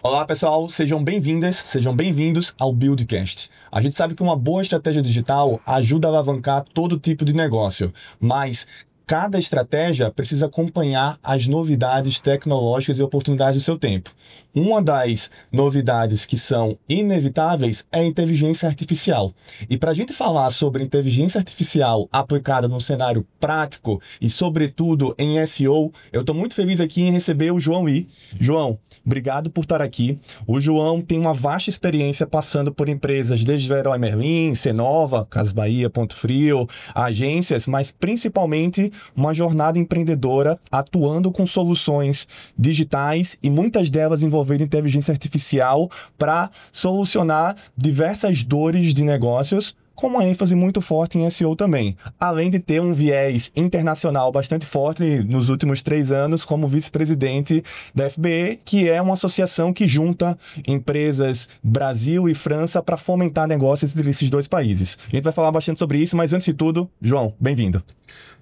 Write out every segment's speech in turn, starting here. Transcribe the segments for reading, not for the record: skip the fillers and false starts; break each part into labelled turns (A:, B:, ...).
A: Olá pessoal, sejam bem-vindas, sejam bem-vindos ao Buildcast. A gente sabe que uma boa estratégia digital ajuda a alavancar todo tipo de negócio, mas cada estratégia precisa acompanhar as novidades tecnológicas e oportunidades do seu tempo. Uma das novidades que são inevitáveis é a inteligência artificial. E para a gente falar sobre inteligência artificial aplicada num cenário prático e, sobretudo, em SEO, eu estou muito feliz aqui em receber o João Yi. João, obrigado por estar aqui. O João tem uma vasta experiência passando por empresas desde Leroy Merlin, Cenova, Casas Bahia, Ponto Frio, agências, mas principalmente uma jornada empreendedora atuando com soluções digitais e muitas delas envolvendo inteligência artificial para solucionar diversas dores de negócios, com uma ênfase muito forte em SEO também, além de ter um viés internacional bastante forte nos últimos 3 anos como vice-presidente da FBE, que é uma associação que junta empresas Brasil e França para fomentar negócios entre esses 2 países. A gente vai falar bastante sobre isso, mas antes de tudo, João, bem-vindo.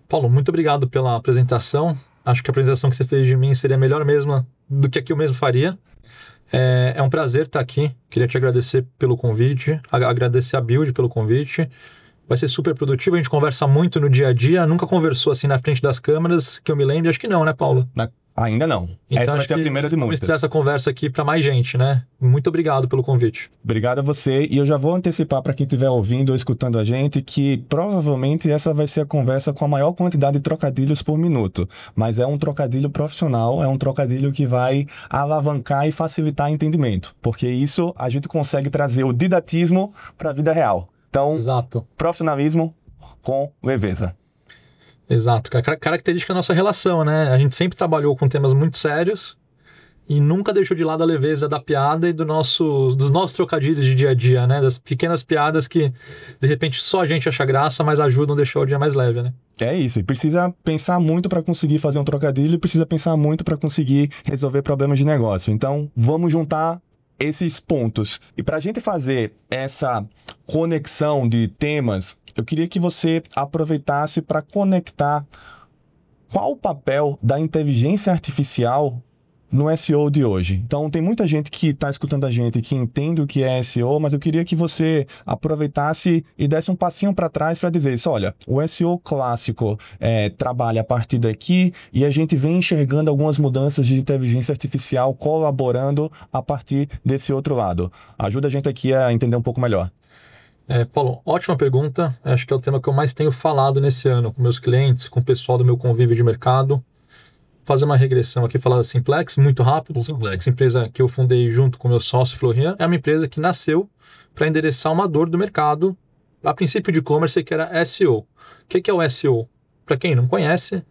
B: Paulo, muito obrigado pela apresentação. Acho que a apresentação que você fez de mim seria melhor mesmo do que a que eu mesmo faria. É um prazer estar aqui. Queria te agradecer pelo convite, agradecer a Build pelo convite. Vai ser super produtivo, a gente conversa muito no dia a dia. Nunca conversou assim na frente das câmeras, que eu me lembre. Acho que não, né, Paulo?
A: Ainda não.
B: Então,
A: essa vai ser a primeira de muitas.
B: Vamos estrear essa conversa aqui para mais gente, né? Muito obrigado pelo convite.
A: Obrigado a você. E eu já vou antecipar para quem estiver ouvindo ou escutando a gente que provavelmente essa vai ser a conversa com a maior quantidade de trocadilhos por minuto. Mas é um trocadilho profissional, é um trocadilho que vai alavancar e facilitar o entendimento. Porque isso a gente consegue trazer o didatismo para a vida real. Então,
B: Exato.
A: Profissionalismo com leveza.
B: Exato, característica da nossa relação, né? A gente sempre trabalhou com temas muito sérios e nunca deixou de lado a leveza da piada e dos nossos trocadilhos de dia a dia, né? Das pequenas piadas que, de repente, só a gente acha graça, mas ajudam a deixar o dia mais leve, né?
A: É isso, e precisa pensar muito para conseguir fazer um trocadilho, precisa pensar muito para conseguir resolver problemas de negócio. Então, vamos juntar esses pontos. E para a gente fazer essa conexão de temas, eu queria que você aproveitasse para conectar qual o papel da inteligência artificial no SEO de hoje. Então, tem muita gente que está escutando a gente que entende o que é SEO, mas eu queria que você aproveitasse e desse um passinho para trás para dizer isso. Olha, o SEO clássico trabalha a partir daqui e a gente vem enxergando algumas mudanças de inteligência artificial colaborando a partir desse outro lado. Ajuda a gente aqui a entender um pouco melhor.
B: Paulo, ótima pergunta. Acho que é o tema que eu mais tenho falado nesse ano com meus clientes, com o pessoal do meu convívio de mercado. Fazer uma regressão aqui, falar da Simplex, muito rápido. Simplex, empresa que eu fundei junto com meu sócio Florian, é uma empresa que nasceu para endereçar uma dor do mercado, a princípio de e-commerce, que era SEO. O que é o SEO? Para quem não conhece,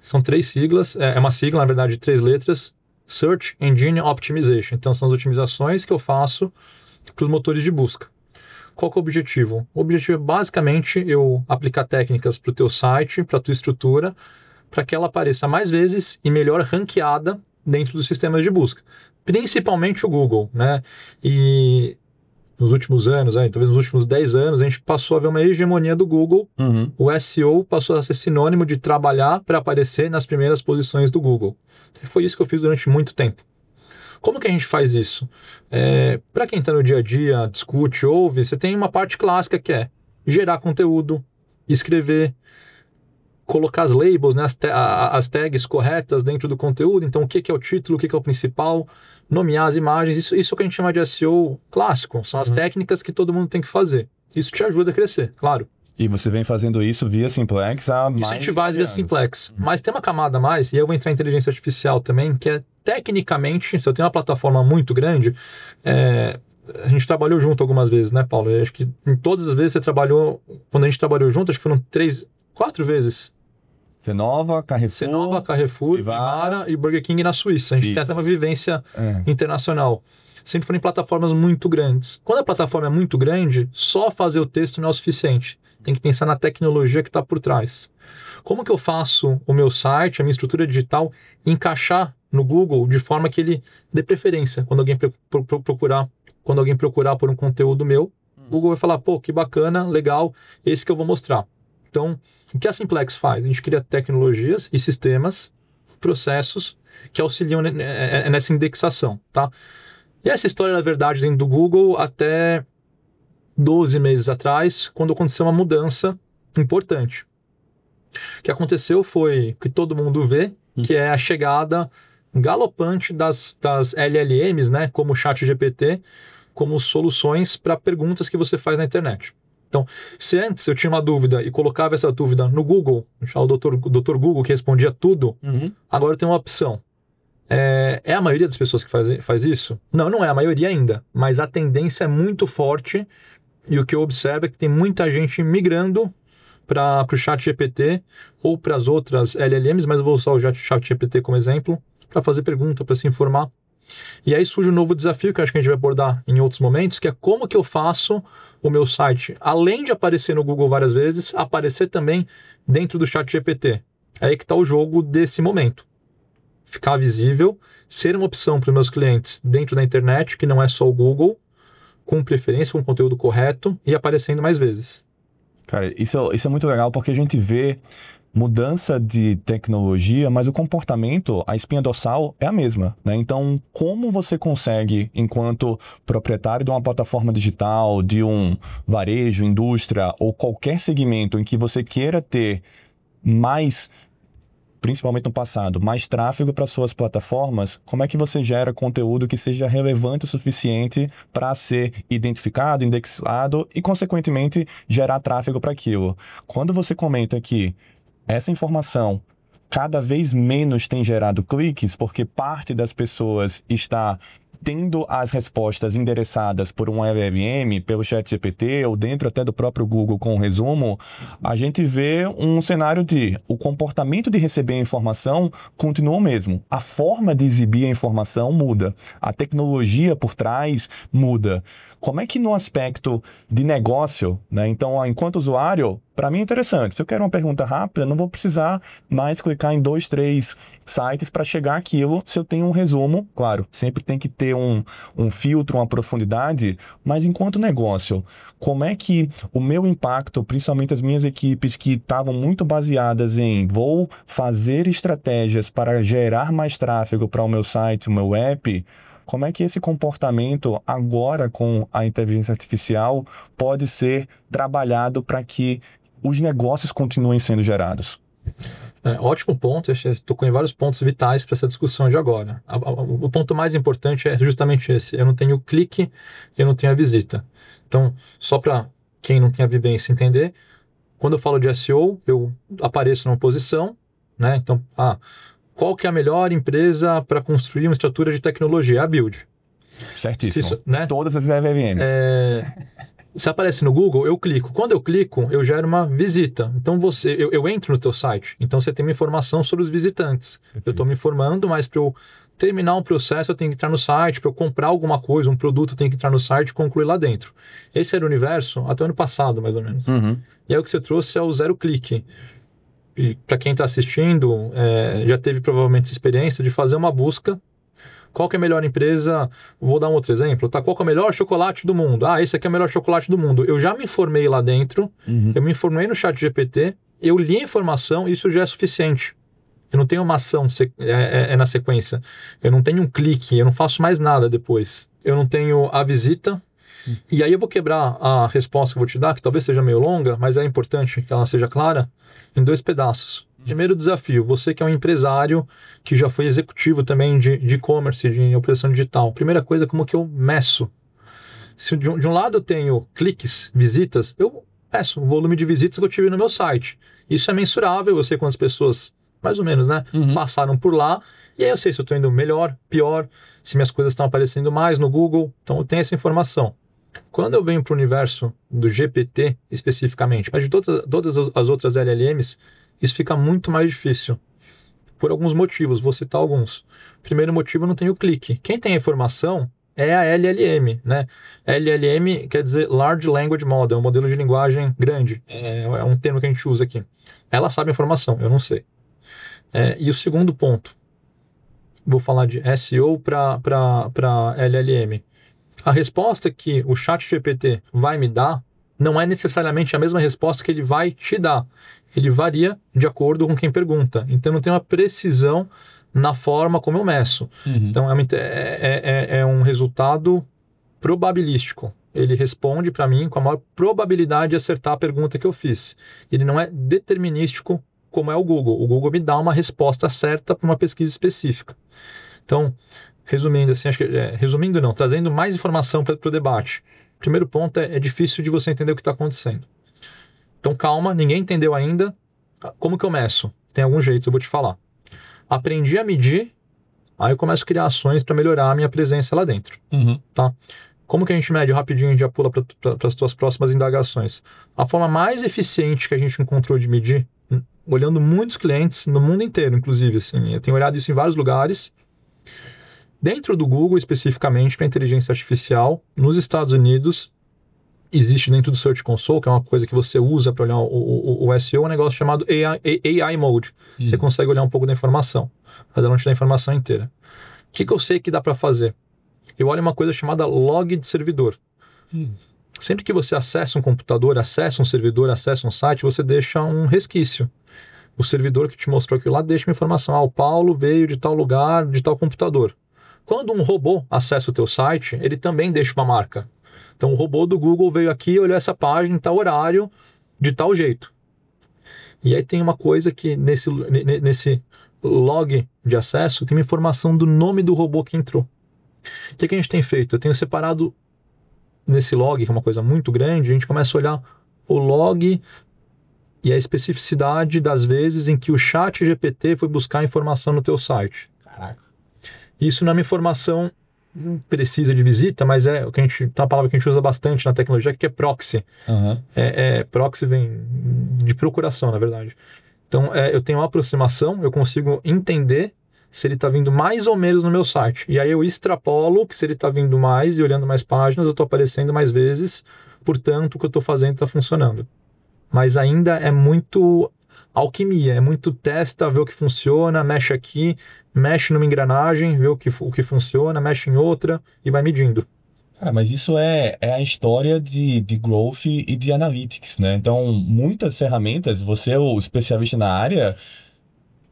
B: são 3 siglas, é uma sigla, na verdade, de 3 letras, Search Engine Optimization. Então, são as otimizações que eu faço para os motores de busca. Qual que é o objetivo? O objetivo é basicamente eu aplicar técnicas para o teu site, para a tua estrutura, para que ela apareça mais vezes e melhor ranqueada dentro dos sistemas de busca. Principalmente o Google, né? E nos últimos anos, talvez nos últimos 10 anos, a gente passou a ver uma hegemonia do Google. O SEO passou a ser sinônimo de trabalhar para aparecer nas primeiras posições do Google. E foi isso que eu fiz durante muito tempo. Como que a gente faz isso? Para quem está no dia a dia, discute, ouve, você tem uma parte clássica que é gerar conteúdo, escrever, colocar as labels, né, as tags corretas dentro do conteúdo. Então, o que é o título, o que é o principal, nomear as imagens. Isso é o que a gente chama de SEO clássico. São as técnicas que todo mundo tem que fazer. Isso te ajuda a crescer, claro.
A: E você vem fazendo isso via Simplex há mais
B: Isso a gente faz via Simplex. Mas tem uma camada a mais, e eu vou entrar em inteligência artificial também, que é tecnicamente, se eu tenho uma plataforma muito grande, a gente trabalhou junto algumas vezes, né, Paulo? Eu acho que em todas as vezes você trabalhou, quando a gente trabalhou junto, acho que foram 4 vezes.
A: Cenova,
B: Carrefour, Vivara e Burger King na Suíça. A gente tem até uma vivência internacional. Sempre foram em plataformas muito grandes. Quando a plataforma é muito grande, só fazer o texto não é o suficiente. Tem que pensar na tecnologia que está por trás. Como que eu faço o meu site, a minha estrutura digital, encaixar no Google de forma que ele dê preferência quando alguém procurar por um conteúdo meu, o Google vai falar, pô, que bacana, legal, esse que eu vou mostrar. Então, o que a Simplex faz? A gente cria tecnologias e sistemas, processos que auxiliam nessa indexação, tá? E essa história era verdade dentro do Google até 12 meses atrás, quando aconteceu uma mudança importante. O que aconteceu foi que todo mundo vê, que é a chegada galopante das LLMs, né, como o ChatGPT, como soluções para perguntas que você faz na internet. Então, se antes eu tinha uma dúvida e colocava essa dúvida no Google, o Dr. Google que respondia tudo, agora eu tenho uma opção. É a maioria das pessoas que faz isso? Não é a maioria ainda, mas a tendência é muito forte e o que eu observo é que tem muita gente migrando para o ChatGPT ou para as outras LLMs, mas eu vou usar o ChatGPT como exemplo, para fazer pergunta, para se informar. E aí surge um novo desafio que eu acho que a gente vai abordar em outros momentos, que é como que eu faço o meu site, além de aparecer no Google várias vezes, aparecer também dentro do ChatGPT. É aí que está o jogo desse momento. Ficar visível, ser uma opção para os meus clientes dentro da internet, que não é só o Google, com preferência, com conteúdo correto e aparecendo mais vezes.
A: Cara, isso é muito legal porque a gente vê mudança de tecnologia, mas o comportamento, a espinha dorsal é a mesma, né? Então, como você consegue, enquanto proprietário de uma plataforma digital, de um varejo, indústria ou qualquer segmento em que você queira ter mais, principalmente no passado, mais tráfego para suas plataformas, como é que você gera conteúdo que seja relevante o suficiente para ser identificado, indexado e, consequentemente, gerar tráfego para aquilo? Quando você comenta que essa informação cada vez menos tem gerado cliques, porque parte das pessoas está tendo as respostas endereçadas por um LLM, pelo ChatGPT ou dentro até do próprio Google com o resumo, a gente vê um cenário de o comportamento de receber a informação continua o mesmo. A forma de exibir a informação muda. A tecnologia por trás muda. Como é que no aspecto de negócio, né? Então, enquanto usuário, para mim é interessante. Se eu quero uma pergunta rápida, não vou precisar mais clicar em 2, 3 sites para chegar àquilo se eu tenho um resumo. Claro, sempre tem que ter um filtro, uma profundidade, mas enquanto negócio, como é que o meu impacto, principalmente as minhas equipes que estavam muito baseadas em vou fazer estratégias para gerar mais tráfego para o meu site, o meu app, como é que esse comportamento, agora com a inteligência artificial, pode ser trabalhado para que os negócios continuem sendo gerados?
B: Ótimo ponto, você tocou em vários pontos vitais para essa discussão de agora. O ponto mais importante é justamente esse: eu não tenho o clique, eu não tenho a visita. Então, só para quem não tem a vivência entender, quando eu falo de SEO, eu apareço numa posição, né? Então, qual que é a melhor empresa para construir uma estrutura de tecnologia? A Build.
A: Certíssimo. Né? Todas as LLMs.
B: Se aparece no Google, eu clico. Quando eu clico, eu gero uma visita. Então eu entro no teu site. Então você tem uma informação sobre os visitantes. Perfeito. Eu estou me informando, mas para eu terminar um processo, eu tenho que entrar no site. Para eu comprar alguma coisa, um produto, eu tenho que entrar no site e concluir lá dentro. Esse era o universo até o ano passado, mais ou menos. E aí o que você trouxe é o zero clique. E para quem está assistindo, já teve provavelmente essa experiência de fazer uma busca. Qual que é a melhor empresa? Vou dar um outro exemplo, tá? Qual que é o melhor chocolate do mundo? Esse aqui é o melhor chocolate do mundo. Eu já me informei lá dentro, eu me informei no ChatGPT, eu li a informação, isso já é suficiente. Eu não tenho uma ação na sequência. Eu não tenho um clique, eu não faço mais nada depois. Eu não tenho a visita. E aí eu vou quebrar a resposta que eu vou te dar, que talvez seja meio longa, mas é importante que ela seja clara, em 2 pedaços. Primeiro desafio, você que é um empresário que já foi executivo também de e-commerce, de operação digital. Primeira coisa, como que eu meço? Se de um lado eu tenho cliques, visitas, eu meço o volume de visitas que eu tive no meu site. Isso é mensurável, eu sei quantas pessoas, mais ou menos, né, passaram por lá. E aí eu sei se eu estou indo melhor, pior, se minhas coisas estão aparecendo mais no Google. Então eu tenho essa informação. Quando eu venho para o universo do GPT especificamente, mas de todas as outras LLMs, isso fica muito mais difícil. Por alguns motivos, vou citar alguns. Primeiro motivo, eu não tenho clique. Quem tem a informação é a LLM, né? LLM quer dizer Large Language Model, é um modelo de linguagem grande. É um termo que a gente usa aqui. Ela sabe a informação, eu não sei. E o segundo ponto, vou falar de SEO para LLM. A resposta que o ChatGPT vai me dar não é necessariamente a mesma resposta que ele vai te dar. Ele varia de acordo com quem pergunta. Então não tem uma precisão na forma como eu meço. Então, é um resultado probabilístico. Ele responde para mim com a maior probabilidade de acertar a pergunta que eu fiz. Ele não é determinístico como é o Google. O Google me dá uma resposta certa para uma pesquisa específica. Então, resumindo, assim, resumindo não, trazendo mais informação para o debate. Primeiro ponto é difícil de você entender o que está acontecendo. Então, calma, ninguém entendeu ainda. Como que eu meço? Tem alguns jeitos, eu vou te falar. Aprendi a medir, aí eu começo a criar ações para melhorar a minha presença lá dentro. Tá? Como que a gente mede? Rapidinho, a gente já pula para as tuas próximas indagações. A forma mais eficiente que a gente encontrou de medir, olhando muitos clientes no mundo inteiro, inclusive, assim, eu tenho olhado isso em vários lugares, dentro do Google, especificamente, para inteligência artificial, nos Estados Unidos, existe dentro do Search Console, que é uma coisa que você usa para olhar o SEO, um negócio chamado AI Mode. Você consegue olhar um pouco da informação, mas ela não te dá a informação inteira. O que eu sei que dá para fazer? Eu olho uma coisa chamada log de servidor. Sempre que você acessa um computador, acessa um servidor, acessa um site, você deixa um resquício. O servidor que te mostrou aquilo lá deixa uma informação. O Paulo veio de tal lugar, de tal computador. Quando um robô acessa o teu site, ele também deixa uma marca. Então o robô do Google veio aqui, olhou essa página em tal horário, de tal jeito. E aí tem uma coisa que nesse log de acesso tem uma informação do nome do robô que entrou. O que a gente tem feito? Eu tenho separado nesse log, que é uma coisa muito grande, a gente começa a olhar o log e a especificidade das vezes em que o chat GPT foi buscar informação no teu site.
A: Caraca.
B: Isso não é uma informação precisa de visita, mas é o que tá uma palavra que a gente usa bastante na tecnologia, que é proxy. Proxy vem de procuração, na verdade. Então, eu tenho uma aproximação, eu consigo entender se ele está vindo mais ou menos no meu site. E aí eu extrapolo que se ele está vindo mais e olhando mais páginas, eu estou aparecendo mais vezes, portanto, o que eu estou fazendo está funcionando. Mas ainda é muito alquimia, é muito testa, vê o que funciona, mexe aqui, mexe numa engrenagem, vê o que funciona, mexe em outra e vai medindo.
A: Cara, mas isso é a história de growth e de analytics, né? Então, muitas ferramentas, você é o especialista na área,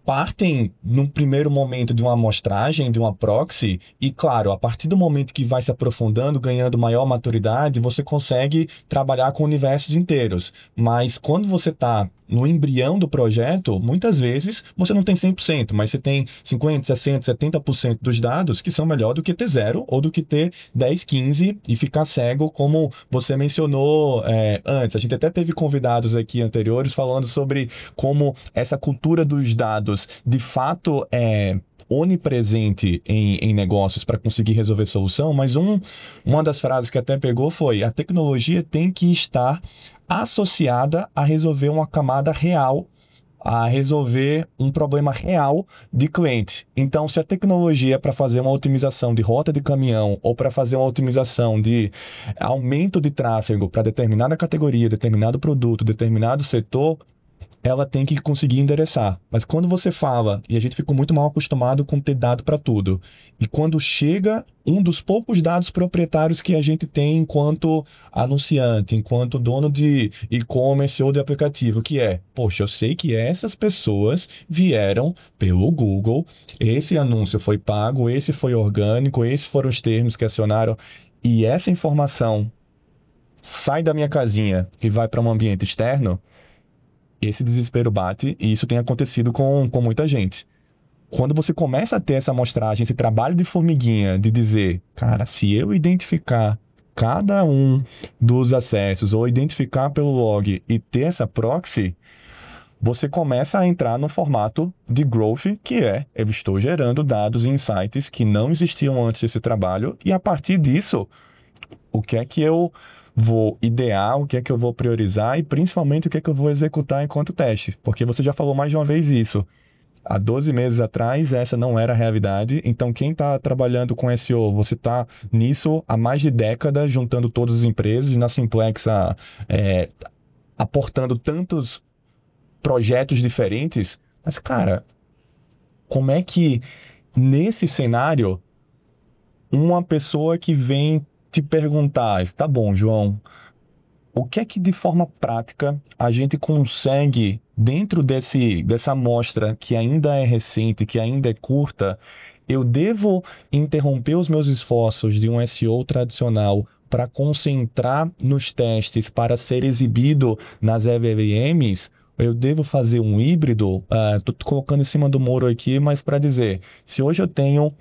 A: partem num primeiro momento de uma amostragem, de uma proxy, e claro, a partir do momento que vai se aprofundando, ganhando maior maturidade, você consegue trabalhar com universos inteiros. Mas quando você está no embrião do projeto, muitas vezes você não tem 100%, mas você tem 50%, 60%, 70% dos dados que são melhor do que ter 0 ou do que ter 10, 15 e ficar cego, como você mencionou antes. A gente até teve convidados aqui anteriores falando sobre como essa cultura dos dados de fato é onipresente em negócios para conseguir resolver solução, mas uma das frases que até pegou foi: a tecnologia tem que estar associada a resolver uma camada real, a resolver um problema real de cliente. Então, se a tecnologia é para fazer uma otimização de rota de caminhão ou para fazer uma otimização de aumento de tráfego para determinada categoria, determinado produto, determinado setor, ela tem que conseguir endereçar. Mas quando você fala, e a gente ficou muito mal acostumado com ter dado para tudo, e quando chega um dos poucos dados proprietários que a gente tem enquanto anunciante, enquanto dono de e-commerce ou de aplicativo, que é, poxa, eu sei que essas pessoas vieram pelo Google, esse anúncio foi pago, esse foi orgânico, esses foram os termos que acionaram, e essa informação sai da minha casinha e vai para um ambiente externo, esse desespero bate, e isso tem acontecido com muita gente. Quando você começa a ter essa amostragem, esse trabalho de formiguinha, de dizer, cara, se eu identificar cada um dos acessos, ou identificar pelo log e ter essa proxy, você começa a entrar no formato de growth, que eu estou gerando dados e insights que não existiam antes desse trabalho, e a partir disso, o que é que eu vou idear, o que é que eu vou priorizar e principalmente o que é que eu vou executar enquanto teste. Porque você já falou mais de uma vez isso. Há 12 meses atrás, essa não era a realidade. Então, quem está trabalhando com SEO, você está nisso há mais de décadas, juntando todas as empresas, na Simplexa, aportando tantos projetos diferentes. Mas, cara, como é que, nesse cenário, uma pessoa que vem te perguntar, tá bom, João, o que é que de forma prática a gente consegue dentro dessa amostra que ainda é recente, que ainda é curta, eu devo interromper os meus esforços de um SEO tradicional para concentrar nos testes para ser exibido nas LLMs? Eu devo fazer um híbrido? Estou colocando em cima do muro aqui, mas para dizer, se hoje eu tenho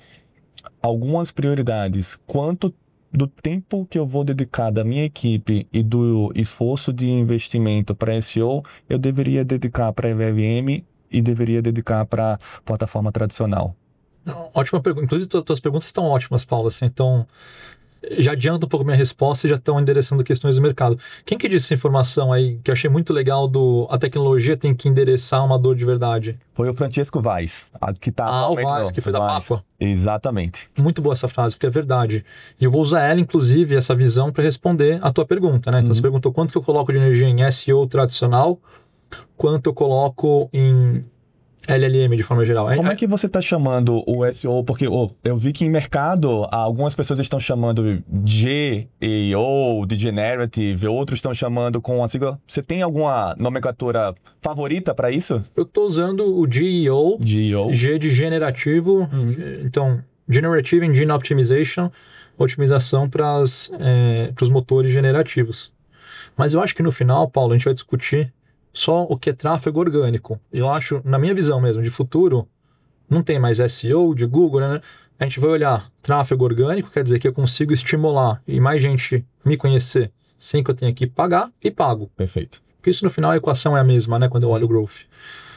A: algumas prioridades, quanto do tempo que eu vou dedicar da minha equipe e do esforço de investimento para SEO, eu deveria dedicar para LLM e deveria dedicar para plataforma tradicional?
B: Ótima pergunta. Inclusive, tuas perguntas estão ótimas, Paulo. Assim, então, já adianta um pouco minha resposta e já estão endereçando questões do mercado. Quem que disse essa informação aí, que eu achei muito legal, a tecnologia tem que endereçar uma dor de verdade?
A: Foi o Francesco Weiss, que está
B: o Weiss, que foi da Pápua.
A: Exatamente.
B: Muito boa essa frase, porque é verdade. E eu vou usar ela, inclusive, essa visão, para responder a tua pergunta, né? Então, você perguntou quanto que eu coloco de energia em SEO tradicional, quanto eu coloco em LLM de forma geral.
A: Como é que você está chamando o SEO? Porque eu vi que em mercado algumas pessoas estão chamando GEO, de Generative, outros estão chamando com a sigla. Você tem alguma nomenclatura favorita para isso?
B: Eu estou usando o GEO, G de generativo, então Generative Engine Optimization, otimização para os motores generativos. Mas eu acho que no final, Paulo, a gente vai discutir só o que é tráfego orgânico. Eu acho, na minha visão mesmo, de futuro, não tem mais SEO de Google, né? A gente vai olhar tráfego orgânico, quer dizer que eu consigo estimular e mais gente me conhecer sem que eu tenha que pagar, e pago.
A: Perfeito.
B: Porque isso no final a equação é a mesma, né? Quando eu olho o growth.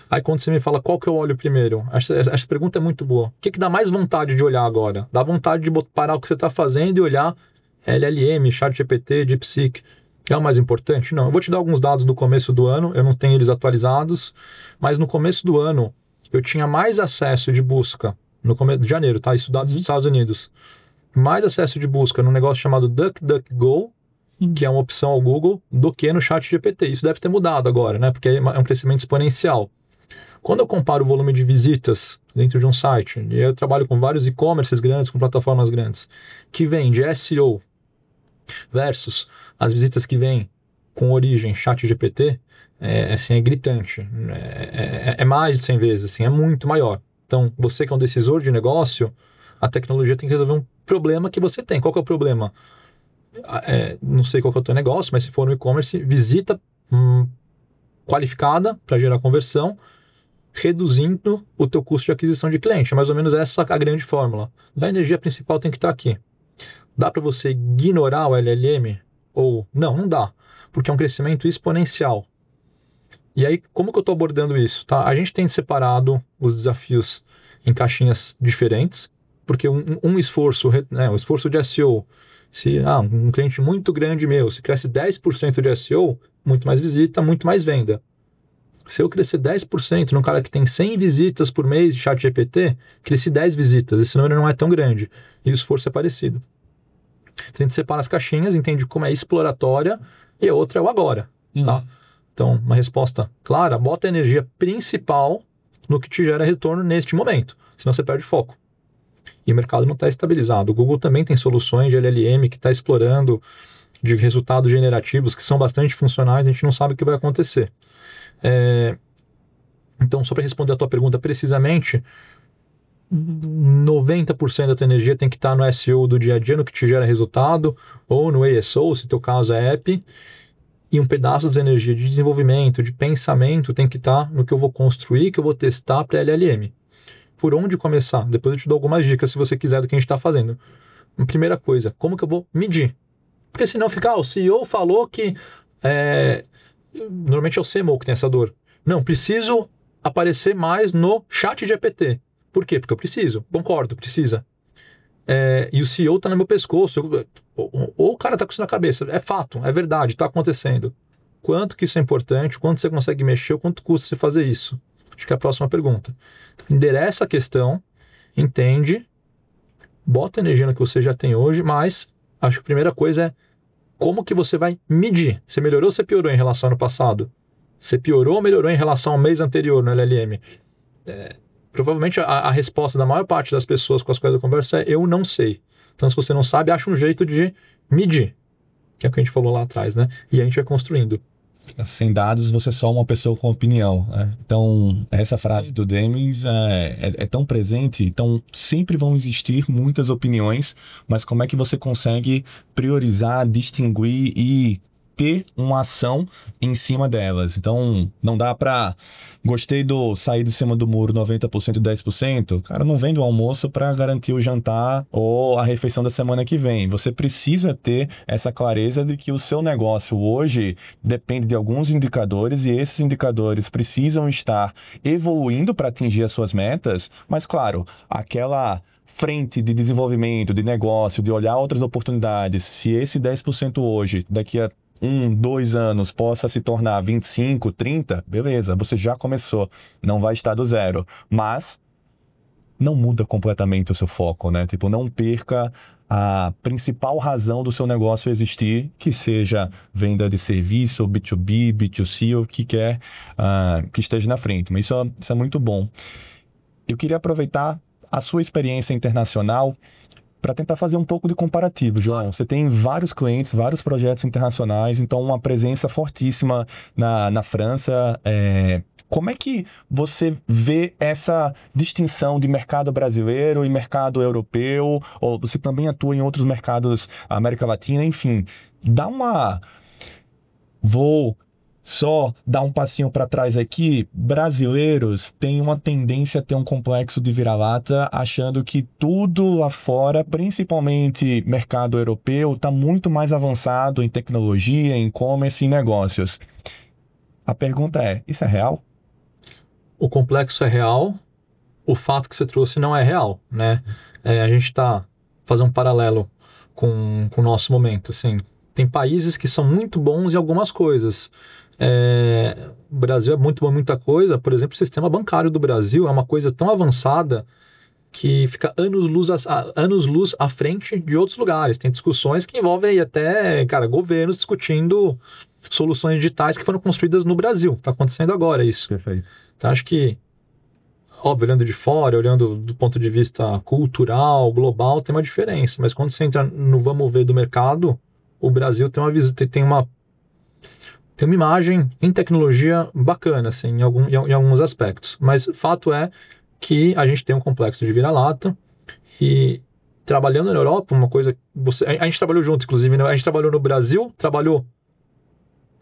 B: Aí quando você me fala qual que eu olho primeiro, essa pergunta é muito boa. O que dá mais vontade de olhar agora? Dá vontade de parar o que você está fazendo e olhar LLM, ChatGPT, DeepSeek. É o mais importante? Não. Eu vou te dar alguns dados do começo do ano, eu não tenho eles atualizados, mas no começo do ano eu tinha mais acesso de busca, no começo de janeiro, tá? Isso dados dos Estados Unidos. Mais acesso de busca no negócio chamado DuckDuckGo, que é uma opção ao Google, do que no ChatGPT. Isso deve ter mudado agora, né? Porque é um crescimento exponencial. Quando eu comparo o volume de visitas dentro de um site, e eu trabalho com vários e-commerces grandes, com plataformas grandes, que vem de SEO versus as visitas que vêm com origem ChatGPT, é gritante. É mais de 100 vezes, assim, é muito maior. Então, você que é um decisor de negócio, a tecnologia tem que resolver um problema que você tem. Qual que é o problema? Não sei qual que é o teu negócio, mas se for no e-commerce, visita qualificada para gerar conversão, reduzindo o teu custo de aquisição de cliente. É mais ou menos essa a grande fórmula. A energia principal tem que estar aqui. Dá para você ignorar o LLM? Ou não dá, porque é um crescimento exponencial. E aí, como que eu estou abordando isso? Tá? A gente tem separado os desafios em caixinhas diferentes, porque um esforço, o esforço de SEO, se um cliente muito grande meu, se cresce 10% de SEO, muito mais visita, muito mais venda. Se eu crescer 10% num cara que tem 100 visitas por mês de ChatGPT, cresci 10 visitas, esse número não é tão grande, e o esforço é parecido. Então a gente separa as caixinhas, entende como é exploratória e a outra é o agora. Tá? Então, uma resposta clara, bota a energia principal no que te gera retorno neste momento, senão você perde foco. E o mercado não está estabilizado. O Google também tem soluções de LLM que está explorando de resultados generativos que são bastante funcionais, a gente não sabe o que vai acontecer. Então, só para responder a tua pergunta precisamente, 90% da tua energia tem que estar no SEO do dia a dia, no que te gera resultado, ou no ASO, se teu caso é app, e um pedaço da energia de desenvolvimento, de pensamento, tem que estar no que eu vou construir, que eu vou testar para LLM. Por onde começar? Depois eu te dou algumas dicas, se você quiser, do que a gente está fazendo. Primeira coisa, como que eu vou medir? Porque senão fica, o CEO falou que... Normalmente é o CMO que tem essa dor. Não, preciso aparecer mais no ChatGPT. Por quê? Porque eu preciso. Concordo, precisa. E o CEO tá no meu pescoço. Ou o cara tá com isso na cabeça. É fato, é verdade, tá acontecendo. Quanto que isso é importante? Quanto você consegue mexer? Quanto custa você fazer isso? Acho que é a próxima pergunta. Então, endereça a questão, entende, bota energia no que você já tem hoje, mas acho que a primeira coisa é como que você vai medir. Você melhorou ou você piorou em relação ao ano passado? Você piorou ou melhorou em relação ao mês anterior no LLM? Provavelmente a resposta da maior parte das pessoas com as quais eu converso é eu não sei. Então, se você não sabe, acha um jeito de medir, que é o que a gente falou lá atrás, né? E a gente vai construindo.
A: Sem dados, você é só uma pessoa com opinião, né? Então, essa frase do Demings é tão presente, então sempre vão existir muitas opiniões, mas como é que você consegue priorizar, distinguir e ter uma ação em cima delas? Então, não dá para gostei do sair de cima do muro 90% e 10%, cara, não vende o almoço para garantir o jantar ou a refeição da semana que vem. Você precisa ter essa clareza de que o seu negócio hoje depende de alguns indicadores e esses indicadores precisam estar evoluindo para atingir as suas metas, mas claro, aquela frente de desenvolvimento, de negócio, de olhar outras oportunidades, se esse 10% hoje, daqui a 2 anos possa se tornar 25, 30, beleza, você já começou, não vai estar do zero, mas não muda completamente o seu foco, né? Tipo, não perca a principal razão do seu negócio existir, que seja venda de serviço, B2B, B2C, o que quer que esteja na frente, mas isso é muito bom. Eu queria aproveitar a sua experiência internacional para tentar fazer um pouco de comparativo, João. Você tem vários clientes, vários projetos internacionais, então uma presença fortíssima na França. Como é que você vê essa distinção de mercado brasileiro e mercado europeu? Ou você também atua em outros mercados, América Latina, enfim. Vou só dar um passinho para trás aqui. Brasileiros têm uma tendência a ter um complexo de vira-lata, achando que tudo lá fora, principalmente mercado europeu, está muito mais avançado em tecnologia, em e-commerce e negócios. A pergunta é, isso é real?
B: O complexo é real, o fato que você trouxe não é real, né? A gente está fazendo um paralelo com o nosso momento, assim. Tem países que são muito bons em algumas coisas. O Brasil é muito bom em muita coisa. Por exemplo, o sistema bancário do Brasil é uma coisa tão avançada que fica anos-luz à frente de outros lugares. Tem discussões que envolvem aí até, governos discutindo soluções digitais que foram construídas no Brasil. Está acontecendo agora isso.
A: Perfeito.
B: Então, acho que, óbvio, olhando de fora, olhando do ponto de vista cultural, global, tem uma diferença. Mas quando você entra no vamos ver do mercado, o Brasil tem uma imagem em tecnologia bacana, assim, em alguns aspectos. Mas fato é que a gente tem um complexo de vira-lata e trabalhando na Europa, uma coisa... A gente trabalhou junto, inclusive, né? A gente trabalhou no Brasil,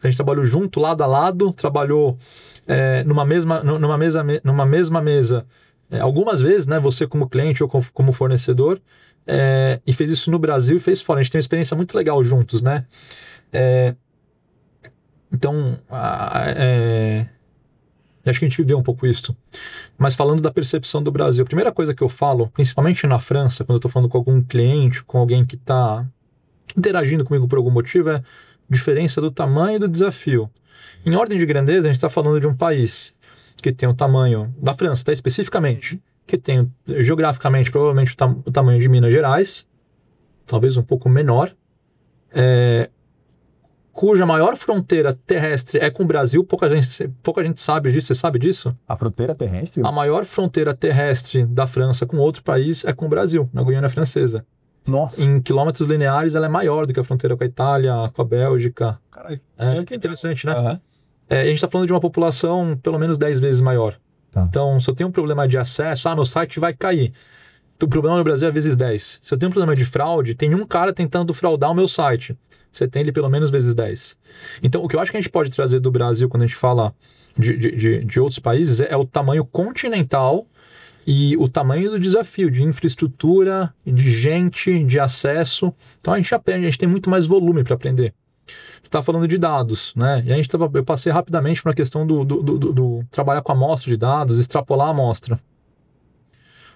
B: a gente trabalhou junto, lado a lado, trabalhou numa mesma mesa, algumas vezes, né? Você como cliente ou como fornecedor, e fez isso no Brasil e fez fora. A gente tem uma experiência muito legal juntos, né? Então, acho que a gente viveu um pouco isso. Mas falando da percepção do Brasil, a primeira coisa que eu falo, principalmente na França, quando eu estou falando com algum cliente, com alguém que está interagindo comigo por algum motivo, é diferença do tamanho e do desafio. Em ordem de grandeza, a gente está falando de um país que tem o tamanho da França, tá, especificamente, que tem geograficamente provavelmente o tamanho de Minas Gerais, talvez um pouco menor, cuja maior fronteira terrestre é com o Brasil. Pouca gente sabe disso. Você sabe disso?
A: A fronteira terrestre?
B: A maior fronteira terrestre da França com outro país é com o Brasil, na Guiana Francesa.
A: Nossa.
B: Em quilômetros lineares, ela é maior do que a fronteira com a Itália, com a Bélgica.
A: Caralho.
B: Que interessante, né?
A: Uhum.
B: A gente está falando de uma população pelo menos 10 vezes maior.
A: Tá.
B: Então, se eu tenho um problema de acesso, meu site vai cair. O problema no Brasil é vezes 10. Se eu tenho um problema de fraude, tem um cara tentando fraudar o meu site. Você tem ele pelo menos vezes 10. Então, o que eu acho que a gente pode trazer do Brasil quando a gente fala de outros países é o tamanho continental e o tamanho do desafio de infraestrutura, de gente, de acesso. Então, a gente aprende, a gente tem muito mais volume para aprender. Tu tá falando de dados, né? E eu passei rapidamente para a questão do trabalhar com a amostra de dados, extrapolar a amostra.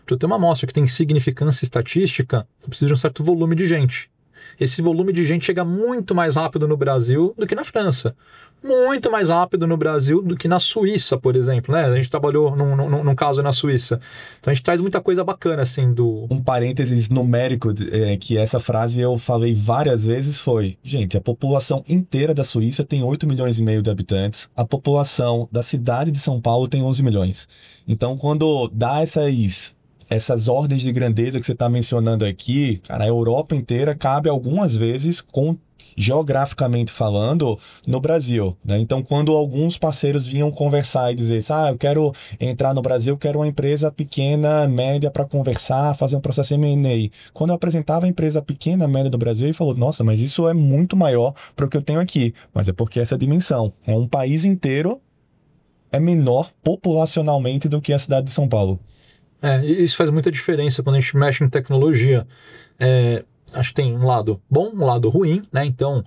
B: Para eu ter uma amostra que tem significância estatística, eu preciso de um certo volume de gente. Esse volume de gente chega muito mais rápido no Brasil do que na França. Muito mais rápido no Brasil do que na Suíça, por exemplo, né? A gente trabalhou num caso na Suíça. Então a gente traz muita coisa bacana, assim, do...
A: Um parênteses numérico, que essa frase eu falei várias vezes foi... Gente, a população inteira da Suíça tem 8 milhões e meio de habitantes. A população da cidade de São Paulo tem 11 milhões. Então, quando dá essas ordens de grandeza que você está mencionando aqui, cara, a Europa inteira cabe algumas vezes geograficamente falando, no Brasil, né? Então, quando alguns parceiros vinham conversar e dizer assim, eu quero entrar no Brasil, quero uma empresa pequena, média para conversar, fazer um processo M&A. Quando eu apresentava a empresa pequena, média do Brasil, ele falou, nossa, mas isso é muito maior para o que eu tenho aqui. Mas é porque essa dimensão é um país inteiro, é menor populacionalmente do que a cidade de São Paulo.
B: Isso faz muita diferença quando a gente mexe em tecnologia. Acho que tem um lado bom, um lado ruim, né? Então,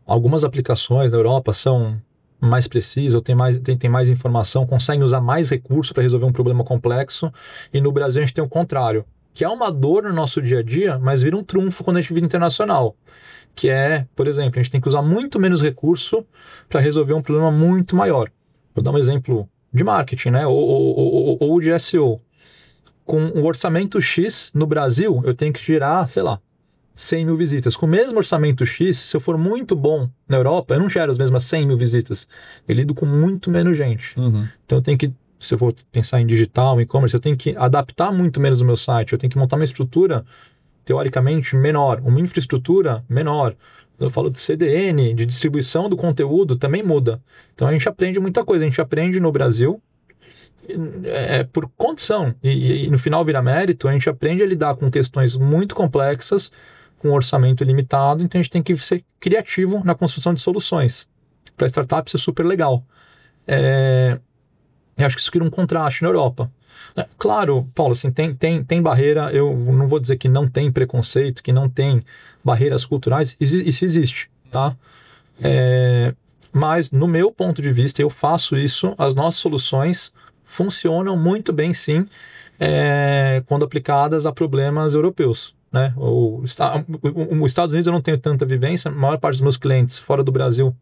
B: algumas aplicações na Europa são mais precisas, ou tem mais informação, conseguem usar mais recursos para resolver um problema complexo, e no Brasil a gente tem o contrário, que é uma dor no nosso dia a dia, mas vira um trunfo quando a gente vira internacional, que é, por exemplo, a gente tem que usar muito menos recurso para resolver um problema muito maior. Vou dar um exemplo de marketing, né? ou de SEO. Com um orçamento X no Brasil, eu tenho que girar, 100 mil visitas. Com o mesmo orçamento X, se eu for muito bom na Europa, eu não gero as mesmas 100 mil visitas. Eu lido com muito menos gente.
A: Uhum.
B: Então eu tenho que, se eu for pensar em digital, e-commerce, eu tenho que adaptar muito menos o meu site. Eu tenho que montar uma estrutura, teoricamente, menor. Uma infraestrutura menor. Eu falo de CDN, de distribuição do conteúdo, também muda. Então a gente aprende muita coisa. A gente aprende no Brasil, por condição, e no final vira mérito, a gente aprende a lidar com questões muito complexas, com um orçamento limitado, então a gente tem que ser criativo na construção de soluções. Para startup isso é super legal. Eu acho que isso cria um contraste na Europa. Claro, Paulo, assim, tem barreira, eu não vou dizer que não tem preconceito, que não tem barreiras culturais, isso existe, tá? Mas no meu ponto de vista, eu faço isso, as nossas soluções funcionam muito bem, sim, quando aplicadas a problemas europeus, né? Os Estados Unidos eu não tenho tanta vivência, a maior parte dos meus clientes fora do Brasil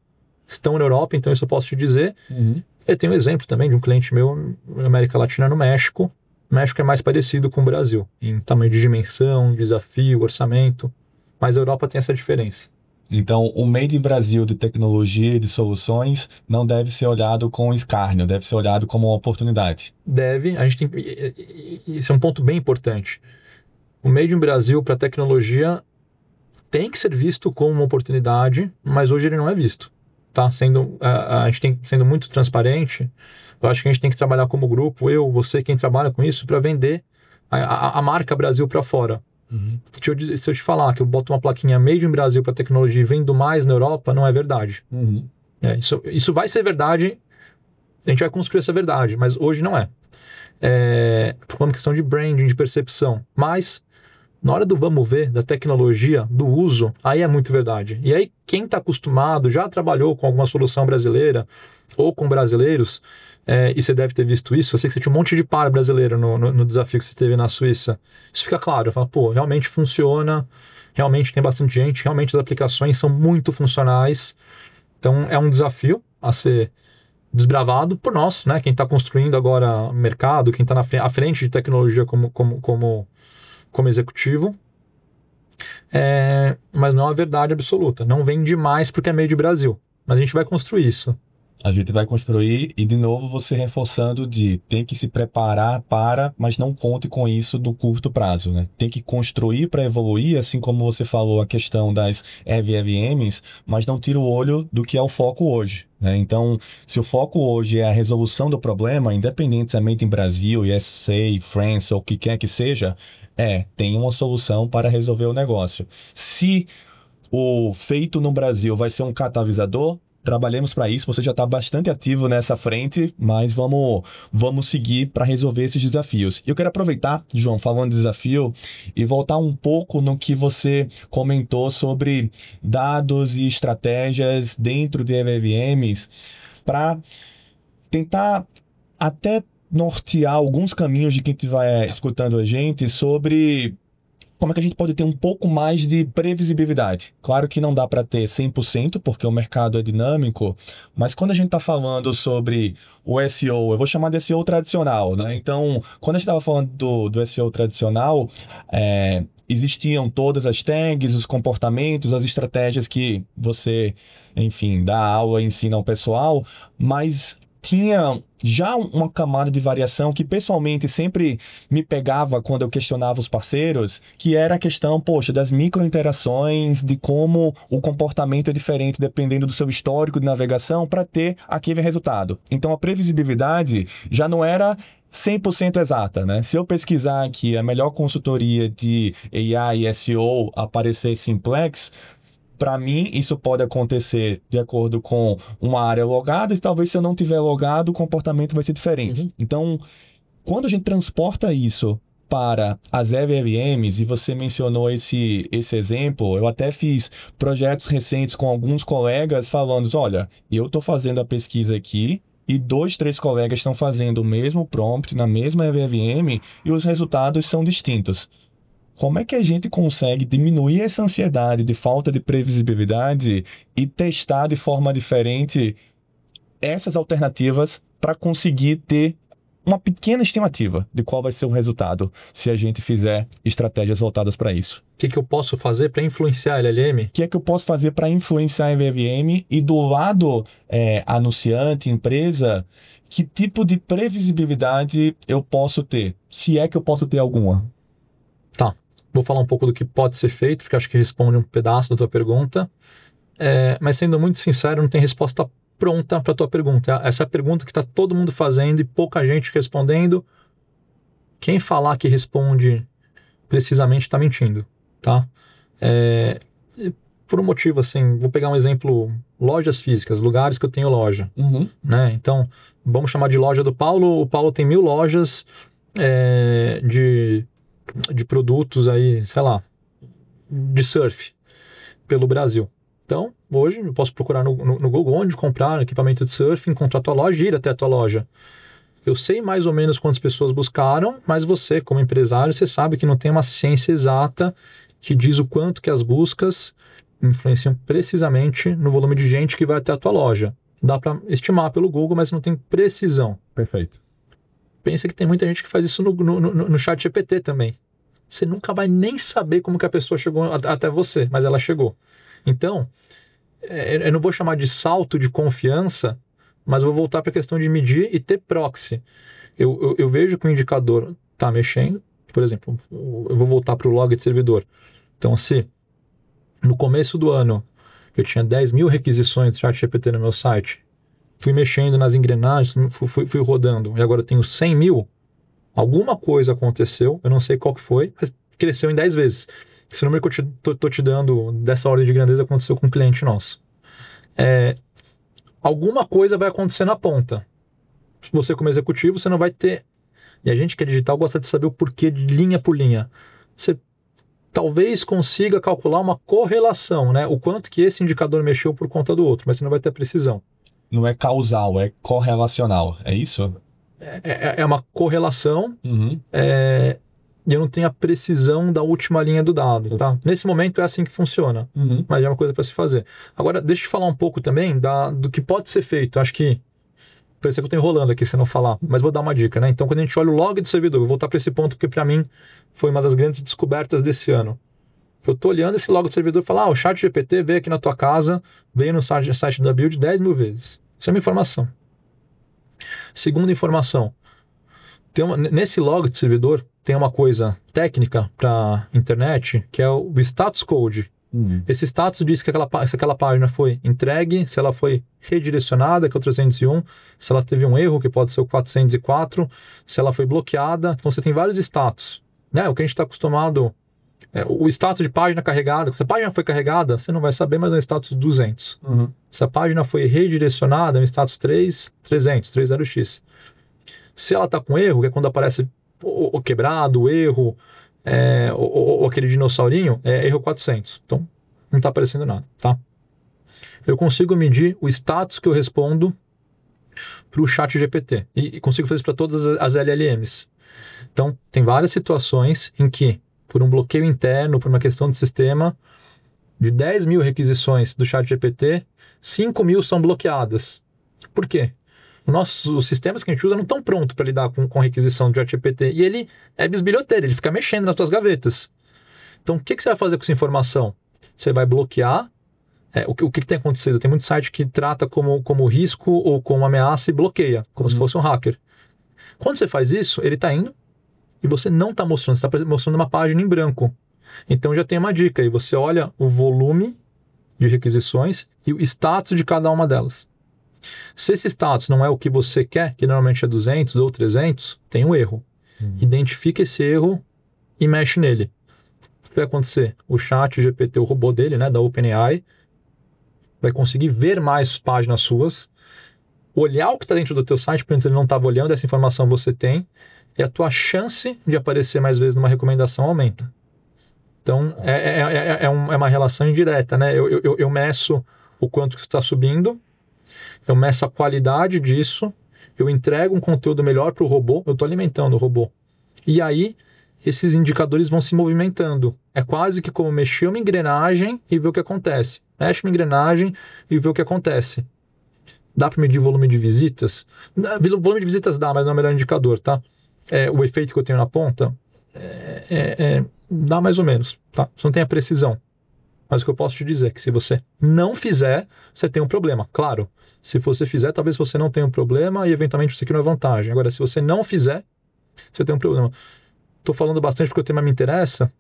B: estão na Europa, então isso eu posso te dizer.
A: Uhum.
B: Eu tenho um exemplo também de um cliente meu na América Latina, no México. O México é mais parecido com o Brasil, em tamanho de dimensão, desafio, orçamento, mas a Europa tem essa diferença.
A: Então, o Made in Brasil de tecnologia e de soluções não deve ser olhado com escárnio, deve ser olhado como uma oportunidade.
B: Deve, a gente tem, isso é um ponto bem importante. O Made in Brasil para tecnologia tem que ser visto como uma oportunidade, mas hoje ele não é visto. Tá? A gente sendo muito transparente, eu acho que a gente tem que trabalhar como grupo, você, quem trabalha com isso, para vender a marca Brasil para fora.
A: Uhum.
B: Se eu te falar que eu boto uma plaquinha Made in Brasil para tecnologia e vendo mais na Europa, não é verdade.
A: Uhum.
B: Isso vai ser verdade, a gente vai construir essa verdade, mas hoje não é. Por uma questão de branding, de percepção. Mas, na hora do vamos ver, da tecnologia, do uso, aí é muito verdade. E aí, quem está acostumado, já trabalhou com alguma solução brasileira ou com brasileiros, e você deve ter visto isso, eu sei que você tinha um monte de par brasileiro no desafio que você teve na Suíça. Isso fica claro, eu falo, realmente funciona, realmente tem bastante gente, realmente as aplicações são muito funcionais. Então é um desafio a ser desbravado por nós, né? Quem está construindo agora mercado, quem está à frente de tecnologia como executivo. Mas não é uma verdade absoluta. Não vende mais porque é meio de Brasil. Mas a gente vai construir isso.
A: A gente vai construir e, de novo, você reforçando tem que se preparar mas não conte com isso do curto prazo, né? Tem que construir para evoluir, assim como você falou a questão das EVMs, mas não tira o olho do que é o foco hoje, né? Então, se o foco hoje é a resolução do problema, independente se é made em Brasil, USA, France ou o que quer que seja, tem uma solução para resolver o negócio. Se o feito no Brasil vai ser um catalisador, trabalhemos para isso. Você já está bastante ativo nessa frente, mas vamos seguir para resolver esses desafios. Eu quero aproveitar, João, falando de desafio, e voltar um pouco no que você comentou sobre dados e estratégias dentro de EVMs para tentar até nortear alguns caminhos de quem estiver escutando a gente sobre como é que a gente pode ter um pouco mais de previsibilidade. Claro que não dá para ter 100%, porque o mercado é dinâmico, mas quando a gente está falando sobre o SEO, eu vou chamar de SEO tradicional, né? Então, quando a gente estava falando do SEO tradicional, existiam todas as tags, os comportamentos, as estratégias que você, enfim, dá aula, ensina ao pessoal, mas tinha já uma camada de variação que pessoalmente sempre me pegava quando eu questionava os parceiros, que era a questão, poxa, das microinterações, de como o comportamento é diferente dependendo do seu histórico de navegação para ter aquele resultado. Então a previsibilidade já não era 100% exata, né? Se eu pesquisar aqui a melhor consultoria de AI e SEO aparecer Simplex, para mim, isso pode acontecer de acordo com uma área logada, e talvez se eu não tiver logado, o comportamento vai ser diferente. Então, quando a gente transporta isso para as LLMs, e você mencionou esse exemplo, eu até fiz projetos recentes com alguns colegas falando, olha, eu estou fazendo a pesquisa aqui, e 2, 3 colegas estão fazendo o mesmo prompt na mesma LLM, e os resultados são distintos. Como é que a gente consegue diminuir essa ansiedade de falta de previsibilidade e testar de forma diferente essas alternativas para conseguir ter uma pequena estimativa de qual vai ser o resultado se a gente fizer estratégias voltadas para isso?
B: O que eu posso fazer para influenciar a LLM?
A: O que é que eu posso fazer para influenciar a LLM? E do lado anunciante, empresa, que tipo de previsibilidade eu posso ter? Se é que eu posso ter alguma?
B: Tá. Vou falar um pouco do que pode ser feito, porque acho que responde um pedaço da tua pergunta. Mas sendo muito sincero, não tem resposta pronta para a tua pergunta. Essa é a pergunta que está todo mundo fazendo e pouca gente respondendo. Quem falar que responde precisamente está mentindo, tá? Por um motivo, assim, vou pegar um exemplo, lojas físicas, lugares que eu tenho loja, né? Então, vamos chamar de loja do Paulo. O Paulo tem 1000 lojas de produtos aí, sei lá, de surf pelo Brasil. Então, hoje eu posso procurar no Google onde comprar equipamento de surf, encontrar a tua loja e ir até a tua loja. Eu sei mais ou menos quantas pessoas buscaram, mas você, como empresário, você sabe que não tem uma ciência exata que diz o quanto que as buscas influenciam precisamente no volume de gente que vai até a tua loja. Dá para estimar pelo Google, mas não tem precisão.
A: Perfeito.
B: Pensa que tem muita gente que faz isso no chat GPT também. Você nunca vai nem saber como que a pessoa chegou até você, mas ela chegou. Então, eu não vou chamar de salto de confiança, mas eu vou voltar para a questão de medir e ter proxy. Eu vejo que o indicador está mexendo, por exemplo, eu vou voltar para o log de servidor. Então, se no começo do ano eu tinha 10.000 requisições do chat GPT no meu site, fui mexendo nas engrenagens, fui rodando, e agora eu tenho 100.000, alguma coisa aconteceu, eu não sei qual que foi, mas cresceu em 10 vezes. Esse número que eu tô te dando dessa ordem de grandeza aconteceu com um cliente nosso. Alguma coisa vai acontecer na ponta. Você como executivo, você não vai ter... E a gente que é digital gosta de saber o porquê de linha por linha. Você talvez consiga calcular uma correlação, né? O quanto que esse indicador mexeu por conta do outro, mas você não vai ter precisão.
A: Não é causal, é correlacional, é isso?
B: É uma correlação, e eu não tenho a precisão da última linha do dado, tá? Nesse momento é assim que funciona, mas é uma coisa para se fazer. Agora, deixa eu te falar um pouco também do que pode ser feito. Acho que, parece que eu estou enrolando aqui se não falar, mas vou dar uma dica, né? Então, quando a gente olha o log do servidor, vou voltar para esse ponto, porque para mim foi uma das grandes descobertas desse ano. Eu estou olhando esse log do servidor e falo, o chat GPT veio aqui na tua casa, veio no site da Build 10.000 vezes. Isso é uma informação. Segunda informação, nesse log de servidor tem uma coisa técnica para internet, que é o status code. Esse status diz que se aquela página foi entregue, se ela foi redirecionada, que é o 301, se ela teve um erro, que pode ser o 404, se ela foi bloqueada. Então você tem vários status, né? O que a gente está acostumado, o status de página carregada. Se a página foi carregada, você não vai saber, mas é um status 200. Se a página foi redirecionada, é um status 300, 30x. Se ela está com erro, que é quando aparece o quebrado, o erro, ou aquele dinossaurinho, é erro 400. Então, não está aparecendo nada, tá? Eu consigo medir o status que eu respondo para o chat GPT. E consigo fazer isso para todas as LLMs. Então, tem várias situações em que, por um bloqueio interno, por uma questão de sistema, de 10.000 requisições do chat GPT, 5.000 são bloqueadas. Por quê? Os sistemas que a gente usa não estão prontos para lidar com requisição do ChatGPT. E ele é bisbilhoteiro, ele fica mexendo nas suas gavetas. Então, o que você vai fazer com essa informação? Você vai bloquear O que tem acontecido? Tem muito site que trata como risco ou como ameaça e bloqueia, como se fosse um hacker. Quando você faz isso, ele está indo e você não está mostrando, você está mostrando uma página em branco. Então já tem uma dica aí, você olha o volume de requisições e o status de cada uma delas. Se esse status não é o que você quer, que normalmente é 200 ou 300, tem um erro. Identifica esse erro e mexe nele. O que vai acontecer? O ChatGPT, o robô dele, né, da OpenAI, vai conseguir ver mais páginas suas, olhar o que está dentro do teu site, porque antes ele não estava olhando, essa informação você tem, e a tua chance de aparecer mais vezes numa recomendação aumenta. Então, é uma relação indireta, né? Eu meço o quanto que está subindo, eu meço a qualidade disso, eu entrego um conteúdo melhor para o robô, eu estou alimentando o robô. E aí, esses indicadores vão se movimentando. É quase que como mexer uma engrenagem e ver o que acontece. Mexe uma engrenagem e vê o que acontece. Dá para medir volume de visitas? Volume de visitas dá, mas não é o melhor indicador, tá? O efeito que eu tenho na ponta dá mais ou menos, tá? Você não tem a precisão. Mas o que eu posso te dizer é que se você não fizer, você tem um problema. Claro, se você fizer, talvez você não tenha um problema e eventualmente você cria uma vantagem. Agora, se você não fizer, você tem um problema. Estou falando bastante porque o tema me interessa,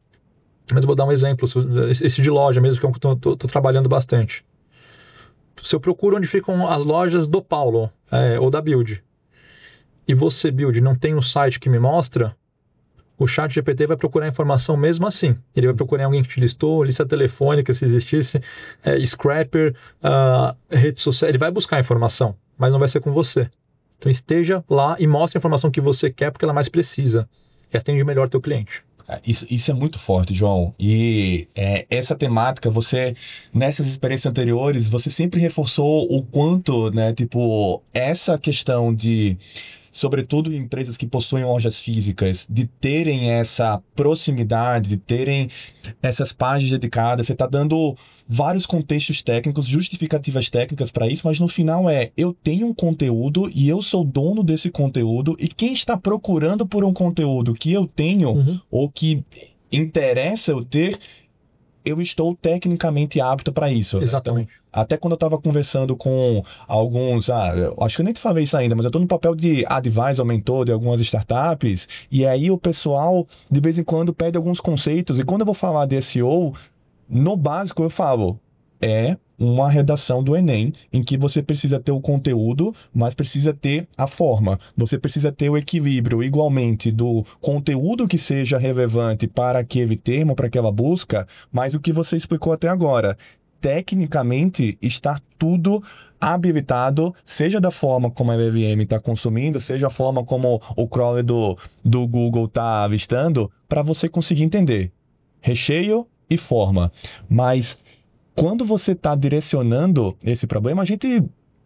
B: mas eu vou dar um exemplo, esse de loja mesmo, que eu estou trabalhando bastante. Se eu procuro onde ficam as lojas do Paulo, ou da Build, e você, Build, não tem um site que me mostra, o ChatGPT vai procurar informação mesmo assim. Ele vai procurar alguém que te listou, lista telefônica, se existisse, scrapper, rede social, ele vai buscar informação, mas não vai ser com você. Então esteja lá e mostre a informação que você quer, porque ela mais precisa, e atende melhor teu cliente.
A: Isso é muito forte, João. E essa temática, nessas experiências anteriores, você sempre reforçou o quanto, né, tipo, essa questão de, sobretudo em empresas que possuem lojas físicas, de terem essa proximidade, de terem essas páginas dedicadas. Você está dando vários contextos técnicos, justificativas técnicas para isso, mas no final eu tenho um conteúdo e eu sou dono desse conteúdo, e quem está procurando por um conteúdo que eu tenho ou que interessa eu ter, eu estou tecnicamente apto para isso.
B: Exatamente.
A: Então, até quando eu estava conversando com alguns, eu acho que eu nem te falei isso ainda, mas eu estou no papel de advisor, mentor de algumas startups, e aí o pessoal, de vez em quando, pede alguns conceitos, e quando eu vou falar de SEO, no básico eu falo, uma redação do Enem, em que você precisa ter o conteúdo, mas precisa ter a forma. Você precisa ter o equilíbrio, igualmente, do conteúdo que seja relevante para aquele termo, para aquela busca, mas o que você explicou até agora. Tecnicamente, está tudo habilitado, seja da forma como a LLM está consumindo, seja a forma como o crawler do Google está avistando, para você conseguir entender recheio e forma. Mas quando você está direcionando esse problema, a gente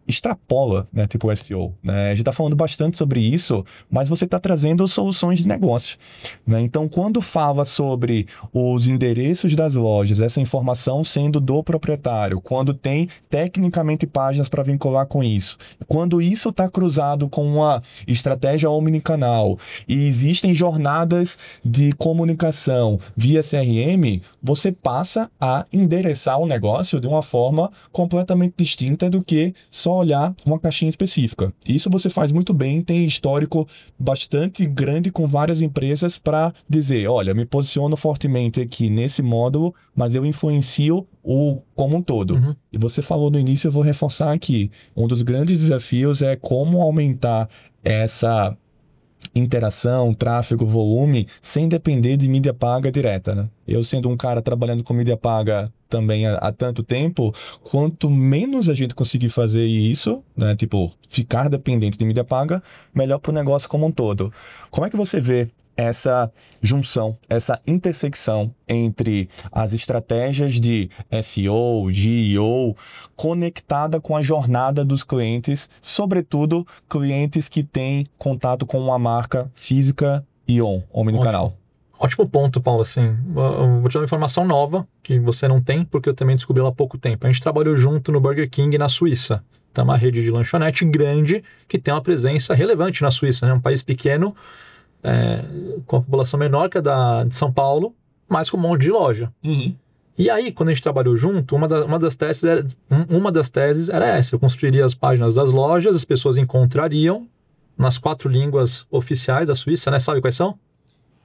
A: extrapola, né, tipo o SEO, né? A gente está falando bastante sobre isso, mas você está trazendo soluções de negócio, né? Então, quando fala sobre os endereços das lojas, essa informação sendo do proprietário, quando tem tecnicamente páginas para vincular com isso, quando isso está cruzado com uma estratégia omnicanal e existem jornadas de comunicação via CRM, você passa a endereçar o negócio de uma forma completamente distinta do que só olhar uma caixinha específica. Isso você faz muito bem, tem histórico bastante grande com várias empresas para dizer, olha, me posiciono fortemente aqui nesse módulo, mas eu influencio o como um todo. E você falou no início, eu vou reforçar aqui, um dos grandes desafios é como aumentar essa interação, tráfego, volume, sem depender de mídia paga direta, né? Eu sendo um cara trabalhando com mídia paga também há tanto tempo, quanto menos a gente conseguir fazer isso, né? Tipo, ficar dependente de mídia paga, melhor para o negócio como um todo. Como é que você vê essa junção, essa intersecção entre as estratégias de SEO, GEO, conectada com a jornada dos clientes, sobretudo clientes que têm contato com uma marca física e omnicanal?
B: Ótimo ponto, Paulo. Assim, eu vou te dar uma informação nova que você não tem, porque eu também descobri ela há pouco tempo. A gente trabalhou junto no Burger King na Suíça. Tá uma rede de lanchonete grande que tem uma presença relevante na Suíça, né? Um país pequeno, com a população menor que a de São Paulo, mas com um monte de loja. E aí, quando a gente trabalhou junto, uma das teses era essa. Eu construiria as páginas das lojas, as pessoas encontrariam nas 4 línguas oficiais da Suíça, né? Sabe quais são?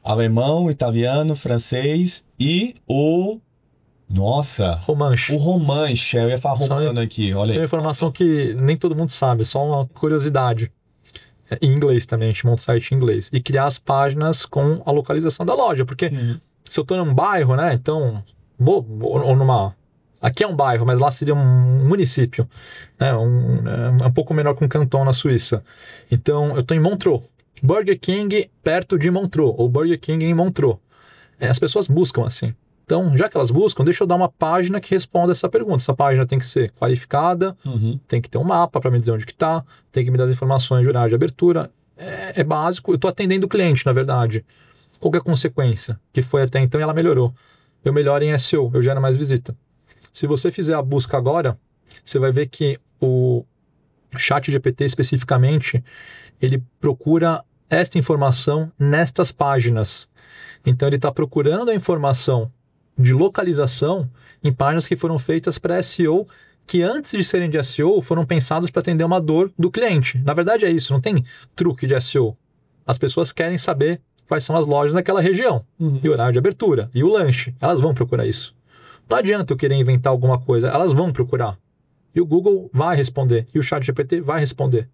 A: Alemão, italiano, francês e o... Nossa!
B: Romanche.
A: O Romanche. Eu ia falar romano aqui, olha
B: aí. Isso é uma informação que nem todo mundo sabe, só uma curiosidade. Em inglês também, a gente monta um site em inglês. E criar as páginas com a localização da loja, porque se eu tô num bairro, né, então... ou numa... Aqui é um bairro, mas lá seria um município, né, um pouco menor que um canton na Suíça. Então, eu tô em Montreux. Burger King perto de Montreux, ou Burger King em Montreux. As pessoas buscam assim. Então, já que elas buscam, deixa eu dar uma página que responda essa pergunta. Essa página tem que ser qualificada, tem que ter um mapa para me dizer onde que tá, tem que me dar as informações de horário de abertura. É básico. Eu estou atendendo o cliente, na verdade. Qual que é a consequência? Que foi até então e ela melhorou. Eu melhoro em SEO, eu gero mais visita. Se você fizer a busca agora, você vai ver que o ChatGPT especificamente, ele procura esta informação nestas páginas. Então, ele está procurando a informação de localização em páginas que foram feitas para SEO, que antes de serem de SEO, foram pensadas para atender uma dor do cliente. Na verdade é isso, não tem truque de SEO. As pessoas querem saber quais são as lojas naquela região, e o horário de abertura, e o lanche. Elas vão procurar isso. Não adianta eu querer inventar alguma coisa, elas vão procurar. E o Google vai responder, e o ChatGPT vai responder.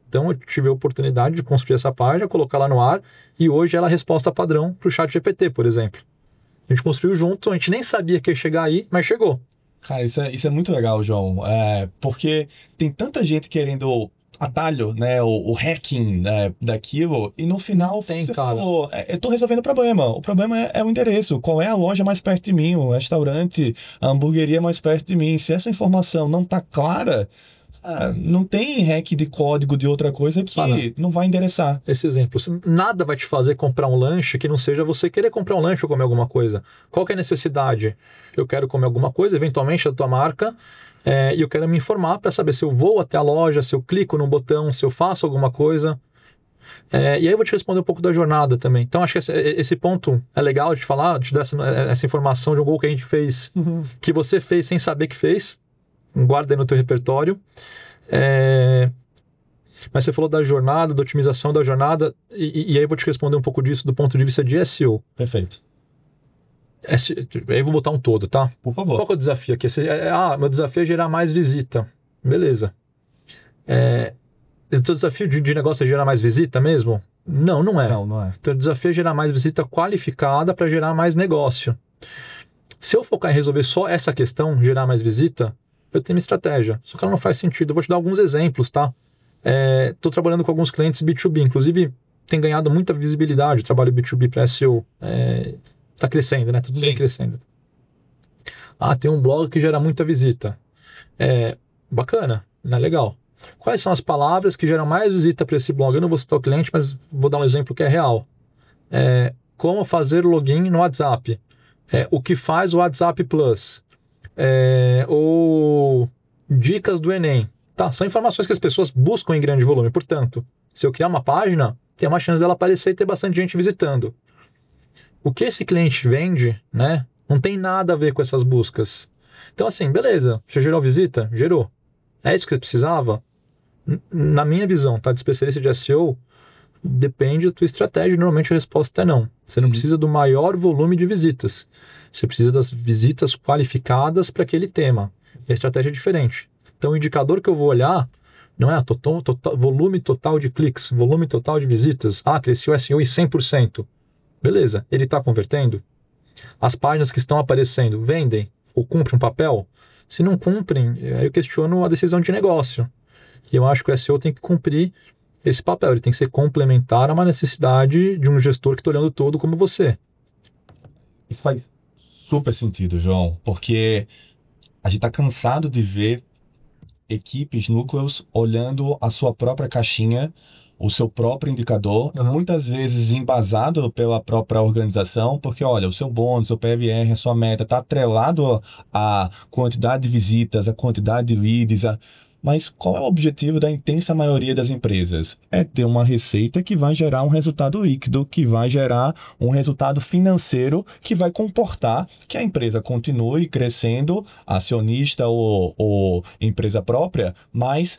B: Então eu tive a oportunidade de construir essa página, colocar lá no ar, e hoje ela é a resposta padrão para o ChatGPT, por exemplo. A gente construiu junto, a gente nem sabia que ia chegar aí, mas chegou.
A: Cara, isso é muito legal, João. Porque tem tanta gente querendo atalho, né? O hacking, né, daquilo, e no final você falou, eu tô resolvendo o problema. O problema é o endereço. Qual é a loja mais perto de mim? O restaurante, a hamburgueria mais perto de mim? Se essa informação não tá clara, não tem hack de código de outra coisa que não vai endereçar.
B: Esse exemplo, nada vai te fazer comprar um lanche que não seja você querer comprar um lanche ou comer alguma coisa. Qual que é a necessidade? Eu quero comer alguma coisa, eventualmente da tua marca, e eu quero me informar para saber se eu vou até a loja, se eu clico num botão, se eu faço alguma coisa. E aí eu vou te responder um pouco da jornada também. Então acho que esse ponto é legal de falar, de dar essa informação de um gol que a gente fez, que você fez sem saber que fez. Guarda aí no teu repertório. Mas você falou da jornada, da otimização da jornada, e aí eu vou te responder um pouco disso do ponto de vista de SEO.
A: Perfeito.
B: Aí eu vou botar um todo, tá?
A: Por favor.
B: Qual que é o desafio aqui? Meu desafio é gerar mais visita. Beleza. O teu desafio de negócio é gerar mais visita mesmo? Não é.
A: Não é.
B: Então o desafio é gerar mais visita qualificada para gerar mais negócio. Se eu focar em resolver só essa questão, gerar mais visita, eu tenho uma estratégia, só que ela não faz sentido. Eu vou te dar alguns exemplos, tá? Estou trabalhando com alguns clientes B2B, inclusive tem ganhado muita visibilidade o trabalho B2B para SEO. Está crescendo, né? Tudo bem crescendo. Tem um blog que gera muita visita. Bacana, né? Legal. Quais são as palavras que geram mais visita para esse blog? Eu não vou citar o cliente, mas vou dar um exemplo que é real. Como fazer login no WhatsApp. O que faz o WhatsApp Plus. Ou dicas do Enem. Tá, são informações que as pessoas buscam em grande volume. Portanto, se eu criar uma página, tem uma chance dela aparecer e ter bastante gente visitando. O que esse cliente vende, né, não tem nada a ver com essas buscas. Então, assim, beleza, você gerou visita? Gerou. É isso que você precisava? Na minha visão, tá, de especialista de SEO, depende da tua estratégia. Normalmente a resposta é não. Você não precisa do maior volume de visitas. Você precisa das visitas qualificadas para aquele tema. E a estratégia é diferente. Então o indicador que eu vou olhar não é volume total de cliques, volume total de visitas. Cresceu o SEO em 100%. Beleza, ele está convertendo? As páginas que estão aparecendo vendem ou cumprem um papel? Se não cumprem, aí eu questiono a decisão de negócio. E eu acho que o SEO tem que cumprir esse papel. Ele tem que ser complementar a uma necessidade de um gestor que está olhando todo como você.
A: Isso faz super sentido, João, porque a gente está cansado de ver equipes, núcleos, olhando a sua própria caixinha, o seu próprio indicador, muitas vezes embasado pela própria organização, porque, olha, o seu bônus, o seu PRR, a sua meta está atrelado à quantidade de visitas, à quantidade de leads, Mas qual é o objetivo da intensa maioria das empresas? É ter uma receita que vai gerar um resultado líquido, que vai gerar um resultado financeiro que vai comportar que a empresa continue crescendo, acionista ou empresa própria, mas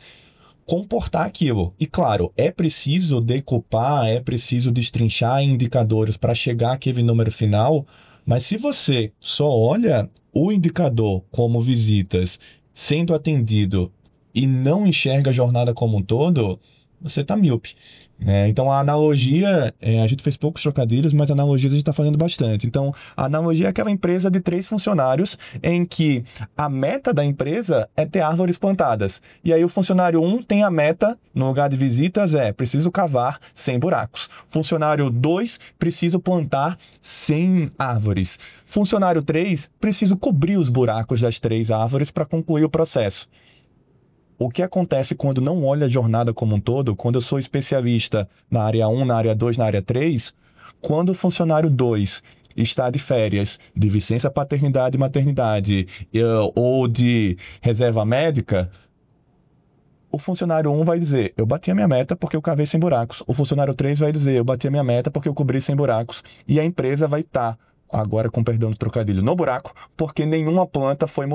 A: comportar aquilo. E claro, é preciso decupar, é preciso destrinchar indicadores para chegar àquele número final, mas se você só olha o indicador como visitas sendo atendido e não enxerga a jornada como um todo, você está míope. Então, a analogia, a gente fez poucos trocadilhos, mas analogias a gente está fazendo bastante. Então, a analogia é aquela empresa de 3 funcionários em que a meta da empresa é ter árvores plantadas. E aí o funcionário 1 tem a meta, no lugar de visitas, preciso cavar 100 buracos. Funcionário 2, preciso plantar 100 árvores. Funcionário 3, preciso cobrir os buracos das 3 árvores para concluir o processo. O que acontece quando não olha a jornada como um todo, quando eu sou especialista na área 1, na área 2, na área 3, quando o funcionário 2 está de férias, de licença paternidade e maternidade ou de reserva médica, o funcionário 1 vai dizer, eu bati a minha meta porque eu cavei 100 buracos. O funcionário 3 vai dizer, eu bati a minha meta porque eu cobri 100 buracos. E a empresa vai estar, agora com perdão do trocadilho, no buraco, porque nenhuma planta foi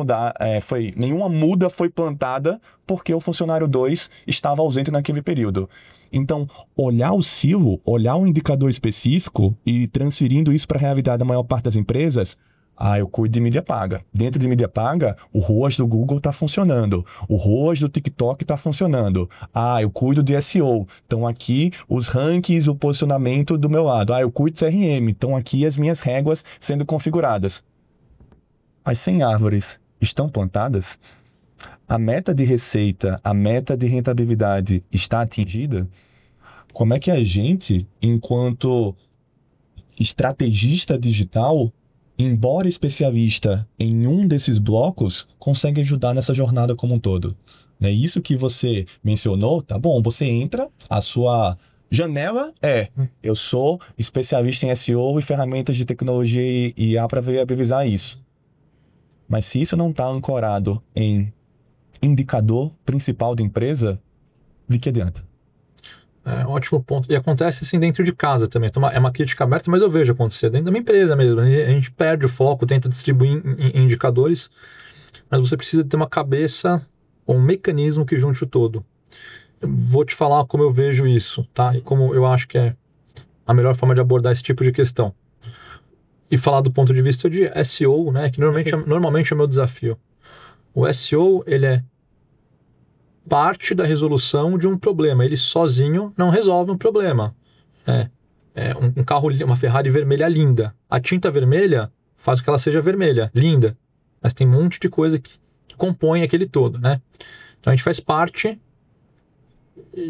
A: nenhuma muda foi plantada porque o funcionário 2 estava ausente naquele período. Então, olhar o silo, olhar um indicador específico e transferindo isso para a realidade da maior parte das empresas, eu cuido de mídia paga. Dentro de mídia paga, o ROAS do Google está funcionando. O ROAS do TikTok está funcionando. Eu cuido de SEO. Então aqui os rankings, o posicionamento do meu lado. Eu cuido de CRM. Então aqui as minhas réguas sendo configuradas. As 100 árvores estão plantadas? A meta de receita, a meta de rentabilidade está atingida? Como é que a gente, enquanto estrategista digital, embora especialista em um desses blocos, consegue ajudar nessa jornada como um todo? É isso que você mencionou, tá bom? Você entra, a sua janela eu sou especialista em SEO e ferramentas de tecnologia e IA para viabilizar isso. Mas se isso não está ancorado em indicador principal da empresa, de que adianta?
B: Ótimo ponto. E acontece assim dentro de casa também. É uma crítica aberta, mas eu vejo acontecer dentro da minha empresa mesmo. A gente perde o foco, tenta distribuir em indicadores, mas você precisa ter uma cabeça, um mecanismo que junte o todo. Eu vou te falar como eu vejo isso, tá? E como eu acho que é a melhor forma de abordar esse tipo de questão. E falar do ponto de vista de SEO, né? Que normalmente é o meu desafio. O SEO, ele é parte da resolução de um problema. Ele sozinho não resolve um problema. Um carro, uma Ferrari vermelha linda. A tinta vermelha faz com que ela seja vermelha, linda. Mas tem um monte de coisa que compõe aquele todo, né? Então a gente faz parte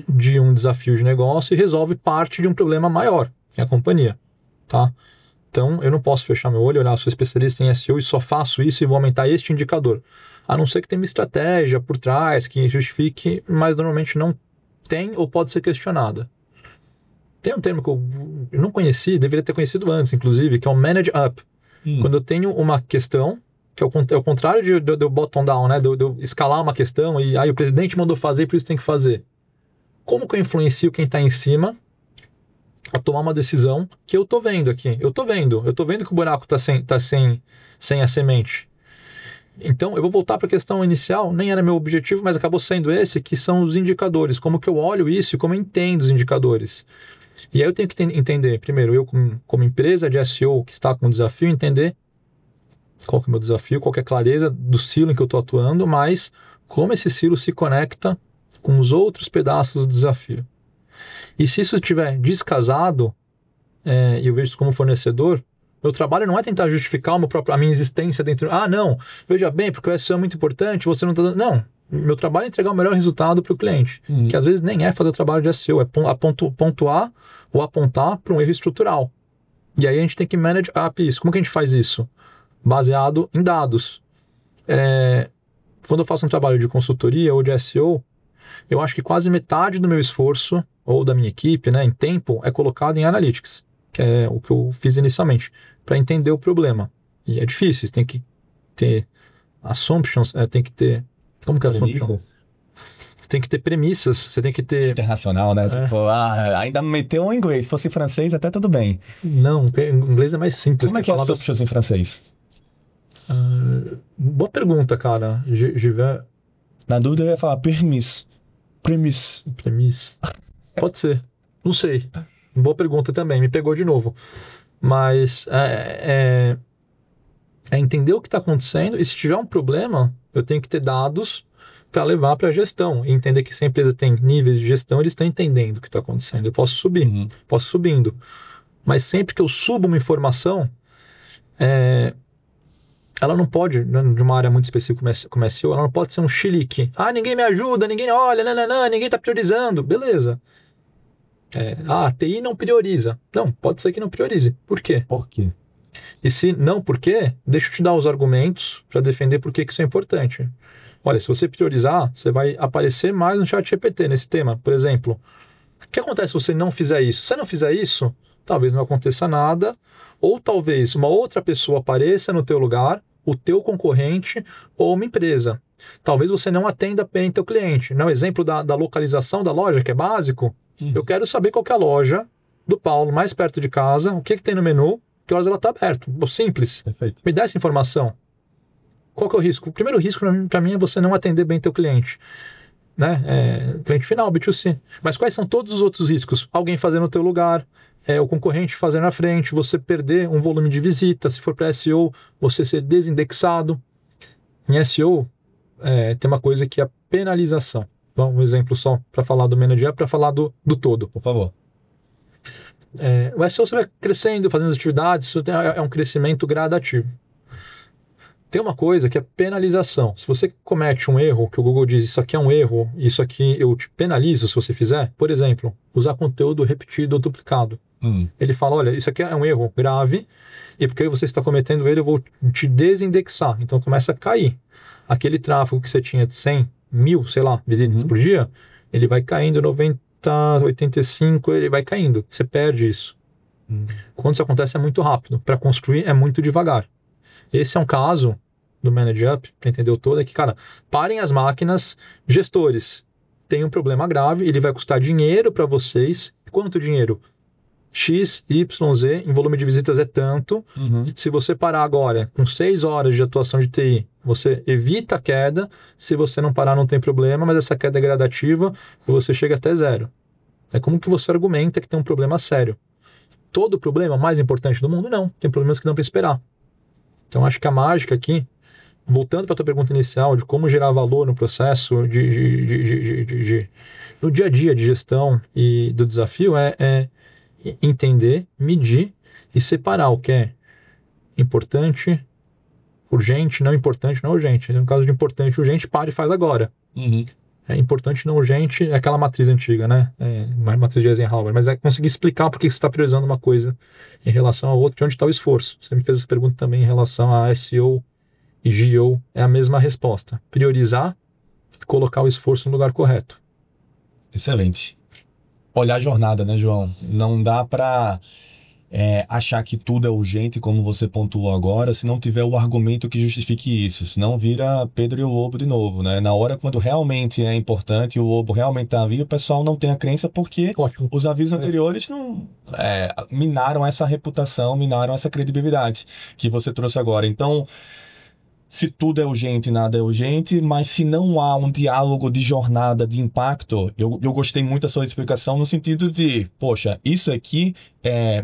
B: de um desafio de negócio e resolve parte de um problema maior, que é a companhia, tá? Então eu não posso fechar meu olho, olhar, sou especialista em SEO e só faço isso e vou aumentar este indicador. A não ser que tenha uma estratégia por trás que justifique, mas normalmente não tem ou pode ser questionada. Tem um termo que eu não conheci, deveria ter conhecido antes, inclusive, que é o Manage Up. Quando eu tenho uma questão, que é o contrário do bottom down, né? De eu escalar uma questão e o presidente mandou fazer, por isso tem que fazer. Como que eu influencio quem está em cima a tomar uma decisão que eu tô vendo aqui? Eu tô vendo que o buraco tá sem a semente. Então, eu vou voltar para a questão inicial, nem era meu objetivo, mas acabou sendo esse, que são os indicadores, como que eu olho isso e como eu entendo os indicadores. E aí eu tenho que entender, primeiro, eu como empresa de SEO que está com o desafio, entender qual que é o meu desafio, qual que é a clareza do silo em que eu estou atuando, mas como esse silo se conecta com os outros pedaços do desafio. E se isso estiver descasado, e eu vejo isso como fornecedor, meu trabalho não é tentar justificar a minha existência dentro... não, veja bem, porque o SEO é muito importante, você não está dando... Não, meu trabalho é entregar o melhor resultado para o cliente, que às vezes nem é fazer o trabalho de SEO, é pontuar ou apontar para um erro estrutural. E aí a gente tem que manage up isso. Como que a gente faz isso? Baseado em dados. Quando eu faço um trabalho de consultoria ou de SEO, eu acho que quase metade do meu esforço, ou da minha equipe, né, em tempo, é colocado em Analytics, que é o que eu fiz inicialmente, para entender o problema. E é difícil, você tem que ter assumptions, tem que ter... Como que é assumptions? tem que ter premissas, você tem que ter...
A: Internacional, né? Tipo, ainda meteu um inglês. Se fosse francês, até tudo bem.
B: Não, inglês é mais simples.
A: Como é que é substitutos em francês?
B: Boa pergunta, cara.
A: Na dúvida, eu ia falar permis. Premis.
B: Pode ser. Não sei. Boa pergunta também. Me pegou de novo. Mas é entender o que está acontecendo, e se tiver um problema, eu tenho que ter dados para levar para a gestão, e entender que se a empresa tem níveis de gestão, eles estão entendendo o que está acontecendo. Eu posso subir, posso subindo. Mas sempre que eu subo uma informação, ela não pode, de uma área muito específica como SEO, ela não pode ser um chilique. Ninguém me ajuda, ninguém olha, ninguém está priorizando. Beleza. A TI não prioriza. Não, pode ser que não priorize. Por quê?
A: Por quê?
B: E se não, por quê? Deixa eu te dar os argumentos para defender por que isso é importante. Olha, se você priorizar, você vai aparecer mais no ChatGPT nesse tema. Por exemplo, o que acontece se você não fizer isso? Se você não fizer isso, talvez não aconteça nada, ou talvez uma outra pessoa apareça no teu lugar, o teu concorrente ou uma empresa. Talvez você não atenda bem teu cliente. No exemplo da localização da loja, que é básico, eu quero saber qual que é a loja do Paulo mais perto de casa, o que tem no menu, que horas ela está aberta. Simples.
A: Perfeito.
B: Me dá essa informação. Qual que é o risco? O primeiro risco para mim é você não atender bem teu cliente. Né? Cliente final, B2C. Mas quais são todos os outros riscos? Alguém fazer no teu lugar, o concorrente fazer na frente, você perder um volume de visita, se for para SEO, você ser desindexado. Em SEO, tem uma coisa que é a penalização. Bom, um exemplo só para falar do Manager, para falar do todo.
A: Por favor.
B: O SEO você vai crescendo, fazendo as atividades, isso é um crescimento gradativo. Tem uma coisa que é penalização. Se você comete um erro, que o Google diz, isso aqui é um erro, isso aqui eu te penalizo se você fizer, por exemplo, usar conteúdo repetido ou duplicado. Ele fala, olha, isso aqui é um erro grave, e porque você está cometendo ele, eu vou te desindexar. Então começa a cair. Aquele tráfego que você tinha de 100 mil, sei lá, visitas por dia, ele vai caindo, 90, 85, ele vai caindo. Você perde isso. Quando isso acontece é muito rápido. Para construir é muito devagar. Esse é um caso do Manage Up, para entender o todo, é que, cara, parem as máquinas, gestores, tem um problema grave, ele vai custar dinheiro para vocês. Quanto dinheiro? X, Y, Z, em volume de visitas é tanto. Se você parar agora com 6 horas de atuação de TI, você evita a queda. Se você não parar, não tem problema, mas essa queda é gradativa e você chega até zero. É como que você argumenta que tem um problema sério. Todo problema mais importante do mundo? Não. Tem problemas que dão para esperar. Então, acho que a mágica aqui, voltando para a tua pergunta inicial de como gerar valor no processo, no dia a dia de gestão e do desafio, é entender, medir e separar o que é importante, urgente, não importante, não urgente. No caso de importante e urgente, para e faz agora. Importante, não urgente, é aquela matriz antiga, né? Uma matriz de Eisenhower, mas é conseguir explicar por que você está priorizando uma coisa em relação a outra, de onde está o esforço. Você me fez essa pergunta também em relação a SEO e GEO, é a mesma resposta. Priorizar e colocar o esforço no lugar correto.
A: Excelente. Olhar a jornada, né, João? Não dá para achar que tudo é urgente, como você pontuou agora, se não tiver o argumento que justifique isso. Senão vira Pedro e o Lobo de novo, né? Na hora quando realmente é importante e o lobo realmente está ali, o pessoal não tem a crença porque os avisos anteriores não minaram essa reputação, minaram essa credibilidade que você trouxe agora. Então, se tudo é urgente, nada é urgente, mas se não há um diálogo de jornada, de impacto, eu gostei muito da sua explicação no sentido de, poxa, isso aqui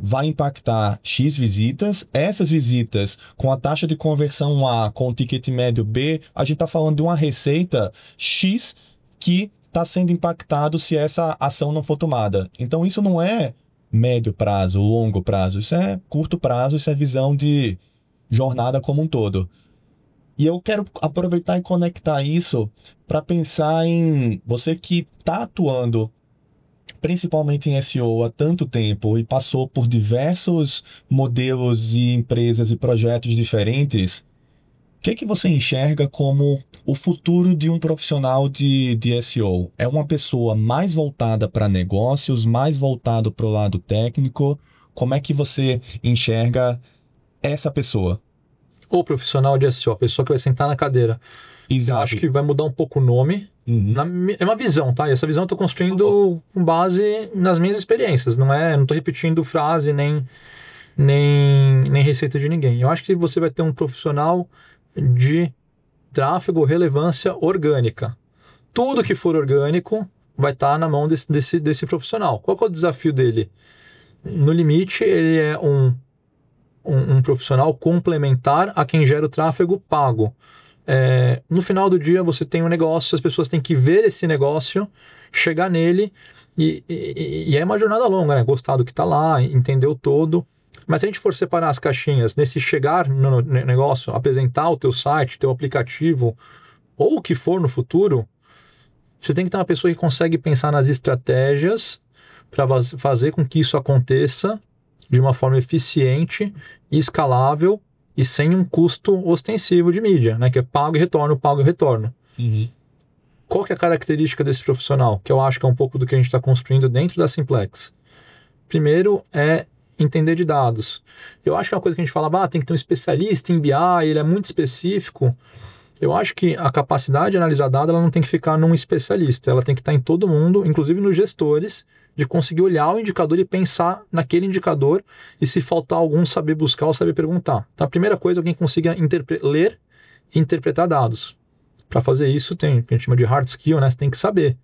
A: vai impactar X visitas, essas visitas com a taxa de conversão A, com o ticket médio B, a gente está falando de uma receita X que está sendo impactado se essa ação não for tomada. Então isso não é médio prazo, longo prazo, isso é curto prazo, isso é visão de jornada como um todo. E eu quero aproveitar e conectar isso para pensar em você que está atuando principalmente em SEO há tanto tempo e passou por diversos modelos e empresas e projetos diferentes. O que você enxerga como o futuro de um profissional de SEO? É uma pessoa mais voltada para negócios, mais voltado para o lado técnico? Como é que você enxerga essa pessoa?
B: O profissional de SEO, a pessoa que vai sentar na cadeira.
A: Exato.
B: Eu acho que vai mudar um pouco o nome. É uma visão, tá? E essa visão eu tô construindo com base nas minhas experiências. Não tô repetindo frase nem receita de ninguém. Eu acho que você vai ter um profissional de tráfego, relevância orgânica. Tudo que for orgânico vai estar na mão desse profissional. Qual que é o desafio dele? No limite, ele é um profissional complementar a quem gera o tráfego pago. No final do dia, você tem um negócio, as pessoas têm que ver esse negócio, chegar nele, e é uma jornada longa, né? Gostar do que está lá, entender o todo. Mas se a gente for separar as caixinhas, nesse chegar no negócio, apresentar o teu site, o teu aplicativo, ou o que for no futuro, você tem que ter uma pessoa que consegue pensar nas estratégias para fazer com que isso aconteça de uma forma eficiente e escalável e sem um custo ostensivo de mídia, né? Que é pago e retorno, pago e retorno. Qual que é a característica desse profissional? Que eu acho que é um pouco do que a gente está construindo dentro da Simplex. Primeiro é entender de dados. Eu acho que é uma coisa que a gente fala, tem que ter um especialista em BI, ele é muito específico. Eu acho que a capacidade de analisar dados ela não tem que ficar num especialista, ela tem que estar em todo mundo, inclusive nos gestores, de conseguir olhar o indicador e pensar naquele indicador e se faltar algum saber buscar ou saber perguntar. Então a primeira coisa é alguém consiga ler e interpretar dados. Para fazer isso tem o que a gente chama de hard skill, né? Você tem que saber.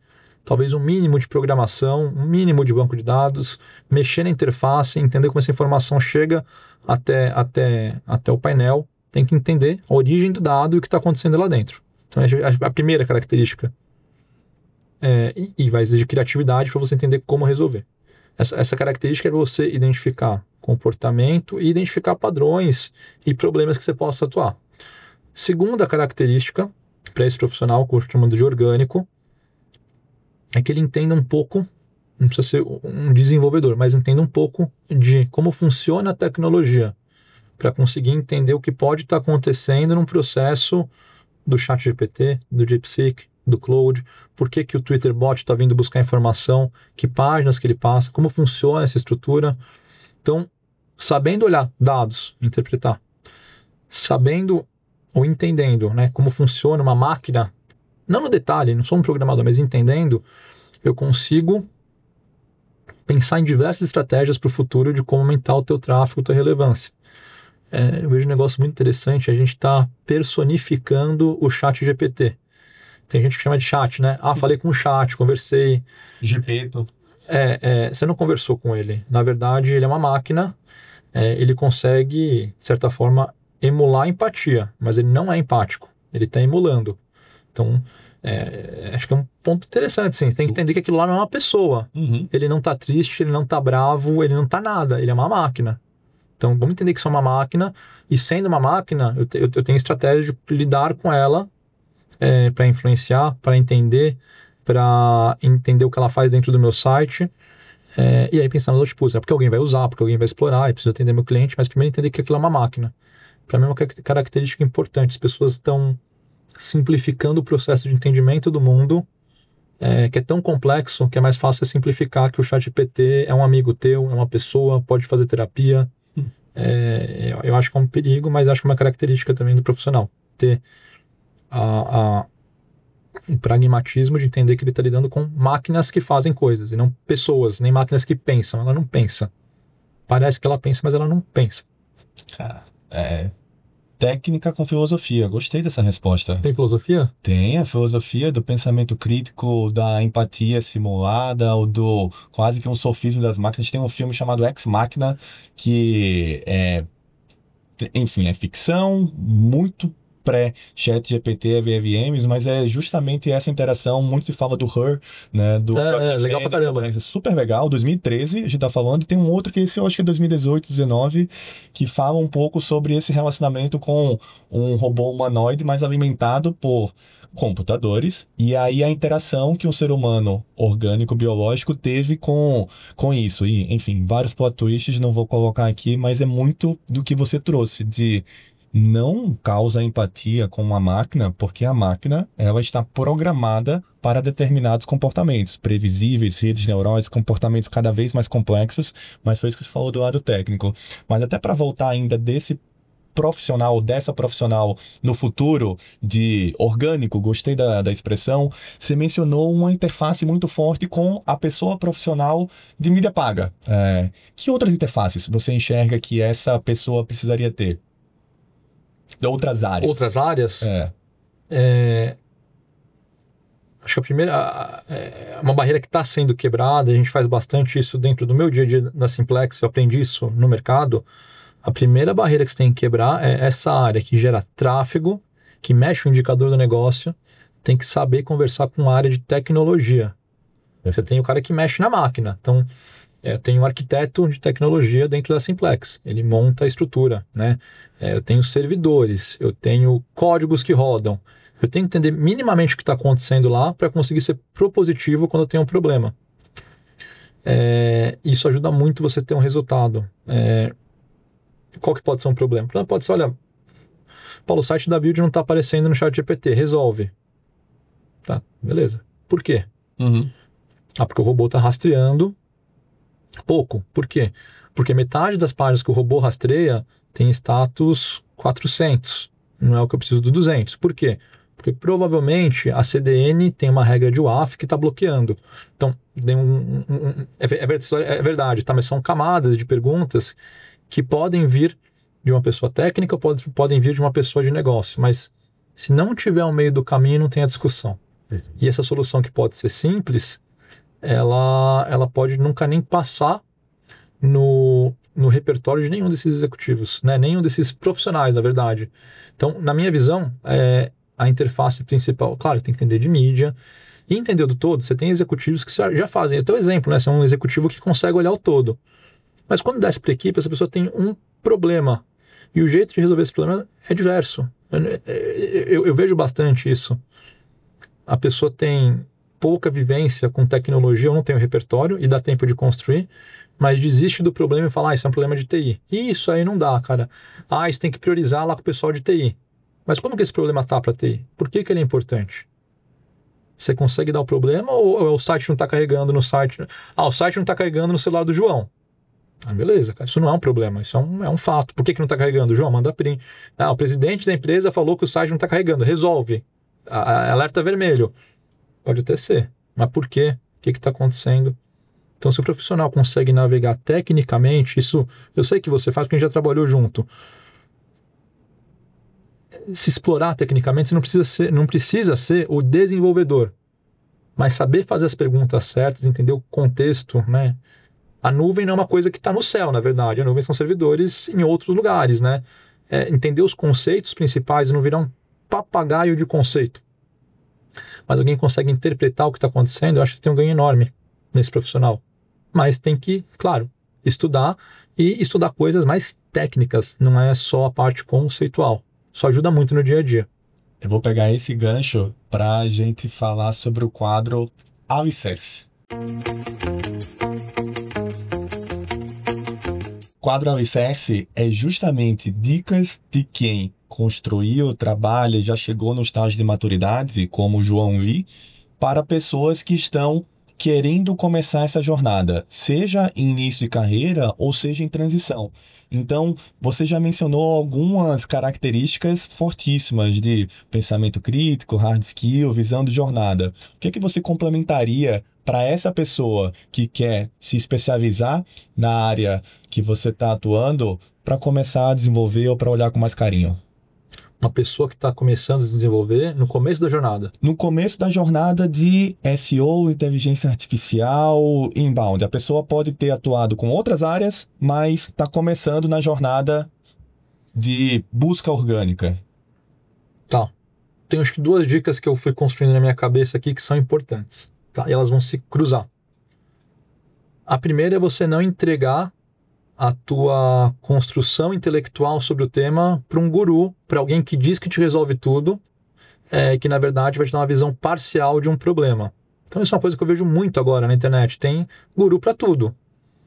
B: Talvez um mínimo de programação, um mínimo de banco de dados, mexer na interface, entender como essa informação chega até o painel. Tem que entender a origem do dado e o que está acontecendo lá dentro. Então, a primeira característica e vai exigir criatividade para você entender como resolver. Essa característica é você identificar comportamento e identificar padrões e problemas que você possa atuar. Segunda característica para esse profissional, que eu chamo de orgânico, é que ele entenda um pouco, não precisa ser um desenvolvedor, mas entenda um pouco de como funciona a tecnologia, para conseguir entender o que pode estar acontecendo num processo do ChatGPT, do DeepSeek, do Claude, por que o Twitter Bot está vindo buscar informação, que páginas que ele passa, como funciona essa estrutura. Então, sabendo olhar dados, interpretar, sabendo ou entendendo, né, como funciona uma máquina, não no detalhe, não sou um programador, mas entendendo, eu consigo pensar em diversas estratégias para o futuro de como aumentar o teu tráfego, a tua relevância. Eu vejo um negócio muito interessante, a gente está personificando o ChatGPT. Tem gente que chama de chat, né? Falei com o chat, conversei.
A: Gepeto.
B: Você não conversou com ele. Na verdade, ele é uma máquina, ele consegue, de certa forma, emular a empatia, mas ele não é empático, ele está emulando. Então, acho que é um ponto interessante, sim. Tem que entender que aquilo lá não é uma pessoa. Ele não está triste, ele não está bravo, ele não está nada, ele é uma máquina. Então, vamos entender que isso é uma máquina, e sendo uma máquina, eu tenho estratégia de lidar com ela para influenciar, para entender o que ela faz dentro do meu site, e aí pensar nos outputs, porque alguém vai usar, porque alguém vai explorar, eu preciso atender meu cliente, mas primeiro entender que aquilo é uma máquina. Para mim é uma característica importante, as pessoas estão simplificando o processo de entendimento do mundo, que é tão complexo, que é mais fácil simplificar que o ChatGPT é um amigo teu, é uma pessoa, pode fazer terapia. Eu acho que é um perigo, mas acho que é uma característica também do profissional, ter o pragmatismo de entender que ele está lidando com máquinas que fazem coisas, e não pessoas, nem máquinas que pensam. Ela não pensa. Parece que ela pensa, mas ela não pensa.
A: Cara, técnica com filosofia. Gostei dessa resposta.
B: Tem filosofia?
A: Tem a filosofia do pensamento crítico, da empatia simulada, ou do quase que um sofismo das máquinas. Tem um filme chamado Ex Machina, que enfim, é ficção, muito pré-ChatGPT, VMs, mas é justamente essa interação. Muito se fala do Her, né?
B: Legal pra caramba.
A: Super legal, 2013, a gente tá falando. Tem um outro que esse eu acho que é 2018, 2019, que fala um pouco sobre esse relacionamento com um robô humanoide, mas alimentado por computadores, e aí a interação que um ser humano orgânico, biológico, teve com isso. E, enfim, vários plot twists, não vou colocar aqui, mas é muito do que você trouxe, de não causa empatia com uma máquina, porque a máquina ela está programada para determinados comportamentos previsíveis, redes neurais, comportamentos cada vez mais complexos, mas foi isso que você falou do lado técnico. Mas até para voltar ainda desse profissional, dessa profissional no futuro de orgânico, gostei da expressão, você mencionou uma interface muito forte com a pessoa profissional de mídia paga. Que outras interfaces você enxerga que essa pessoa precisaria ter? De outras áreas.
B: Outras áreas? Acho que a primeira uma barreira que está sendo quebrada, a gente faz bastante isso dentro do meu dia a dia da Simplex, eu aprendi isso no mercado. A primeira barreira que você tem que quebrar é essa área que gera tráfego, que mexe o indicador do negócio, tem que saber conversar com a área de tecnologia. Você tem o cara que mexe na máquina, então eu tenho um arquiteto de tecnologia dentro da Simplex, ele monta a estrutura, né? Eu tenho servidores, eu tenho códigos que rodam, eu tenho que entender minimamente o que está acontecendo lá para conseguir ser propositivo quando eu tenho um problema. Isso ajuda muito você ter um resultado. Qual que pode ser um problema? Pode ser, olha, Paulo, o site da Build não está aparecendo no ChatGPT, resolve. Tá, beleza. Por quê? Porque o robô está rastreando pouco. Por quê? Porque metade das páginas que o robô rastreia tem status 400. Não é o que eu preciso do 200. Por quê? Porque provavelmente a CDN tem uma regra de WAF que está bloqueando. Então, é verdade, tá? Mas são camadas de perguntas que podem vir de uma pessoa técnica ou podem vir de uma pessoa de negócio. Mas se não tiver um meio do caminho, não tem a discussão. E essa solução que pode ser simples, ela pode nunca nem passar no repertório de nenhum desses executivos, né? Nenhum desses profissionais, na verdade. Então, na minha visão, a interface principal, claro, tem que entender de mídia, e entender do todo, você tem executivos que já fazem. Eu tenho um exemplo, né? Você é um executivo que consegue olhar o todo. Mas quando desce para a equipe, essa pessoa tem um problema. E o jeito de resolver esse problema é diverso. Eu vejo bastante isso. A pessoa tem pouca vivência com tecnologia, eu não tenho repertório e dá tempo de construir, mas desiste do problema e fala, isso é um problema de TI. Isso aí não dá, cara. Isso tem que priorizar lá com o pessoal de TI. Mas como que esse problema tá para TI? Por que ele é importante? Você consegue dar o problema ou o site não está carregando no site? O site não está carregando no celular do João. Beleza, cara. Isso não é um problema, isso é um fato. Por que não está carregando? João, manda print. O presidente da empresa falou que o site não está carregando. Resolve. Alerta vermelho. Pode até ser. Mas por quê? O que está acontecendo? Então, se o profissional consegue navegar tecnicamente, isso eu sei que você faz porque a gente já trabalhou junto. Se explorar tecnicamente, você não precisa ser o desenvolvedor, mas saber fazer as perguntas certas, entender o contexto, né? A nuvem não é uma coisa que está no céu, na verdade. A nuvem são servidores em outros lugares, né? Entender os conceitos principais e não virar um papagaio de conceito. Mas alguém consegue interpretar o que está acontecendo, eu acho que tem um ganho enorme nesse profissional. Mas tem que, claro, estudar e estudar coisas mais técnicas, não é só a parte conceitual. Isso ajuda muito no dia a dia.
A: Eu vou pegar esse gancho para a gente falar sobre o quadro Alicerce. O quadro Alicerce é justamente dicas de quem construiu, trabalha, já chegou no estágio de maturidade, como o João Lee, para pessoas que estão querendo começar essa jornada, seja em início de carreira ou seja em transição. Então, você já mencionou algumas características fortíssimas de pensamento crítico, hard skill, visão de jornada. O que é que você complementaria para essa pessoa que quer se especializar na área que você está atuando para começar a desenvolver ou para olhar com mais carinho?
B: Uma pessoa que está começando a se desenvolver no começo da jornada.
A: No começo da jornada de SEO, inteligência artificial, inbound. A pessoa pode ter atuado com outras áreas, mas está começando na jornada de busca orgânica.
B: Tá. Tenho acho que 2 dicas que eu fui construindo na minha cabeça aqui que são importantes. Tá? E elas vão se cruzar. A primeira é você não entregar a tua construção intelectual sobre o tema para um guru, para alguém que diz que te resolve tudo, que na verdade vai te dar uma visão parcial de um problema. Então isso é uma coisa que eu vejo muito agora na internet. Tem guru para tudo.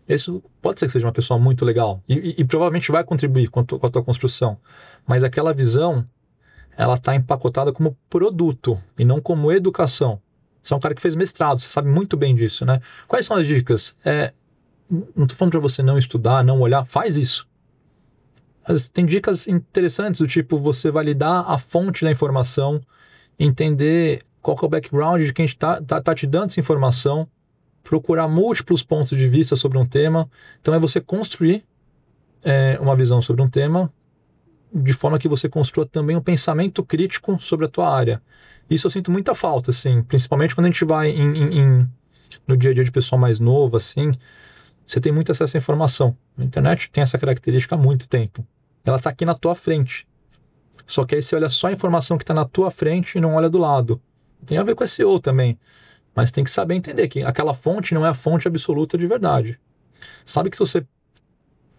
B: Isso pode ser que seja uma pessoa muito legal e provavelmente vai contribuir com a tua construção. Mas aquela visão, ela está empacotada como produto e não como educação. Você é um cara que fez mestrado, você sabe muito bem disso, né? Quais são as dicas? Não estou falando para você não estudar, não olhar, faz isso. tem dicas interessantes do tipo você validar a fonte da informação, entender qual que é o background de quem tá te dando essa informação, procurar múltiplos pontos de vista sobre um tema. Então é você construir uma visão sobre um tema de forma que você construa também um pensamento crítico sobre a tua área. Isso eu sinto muita falta, assim, principalmente quando a gente vai no dia a dia de pessoal mais novo, assim, você tem muito acesso à informação. A internet tem essa característica há muito tempo. Ela está aqui na tua frente. Só que aí você olha só a informação que está na tua frente e não olha do lado. Tem a ver com SEO também. Mas tem que saber entender que aquela fonte não é a fonte absoluta de verdade. Sabe que se você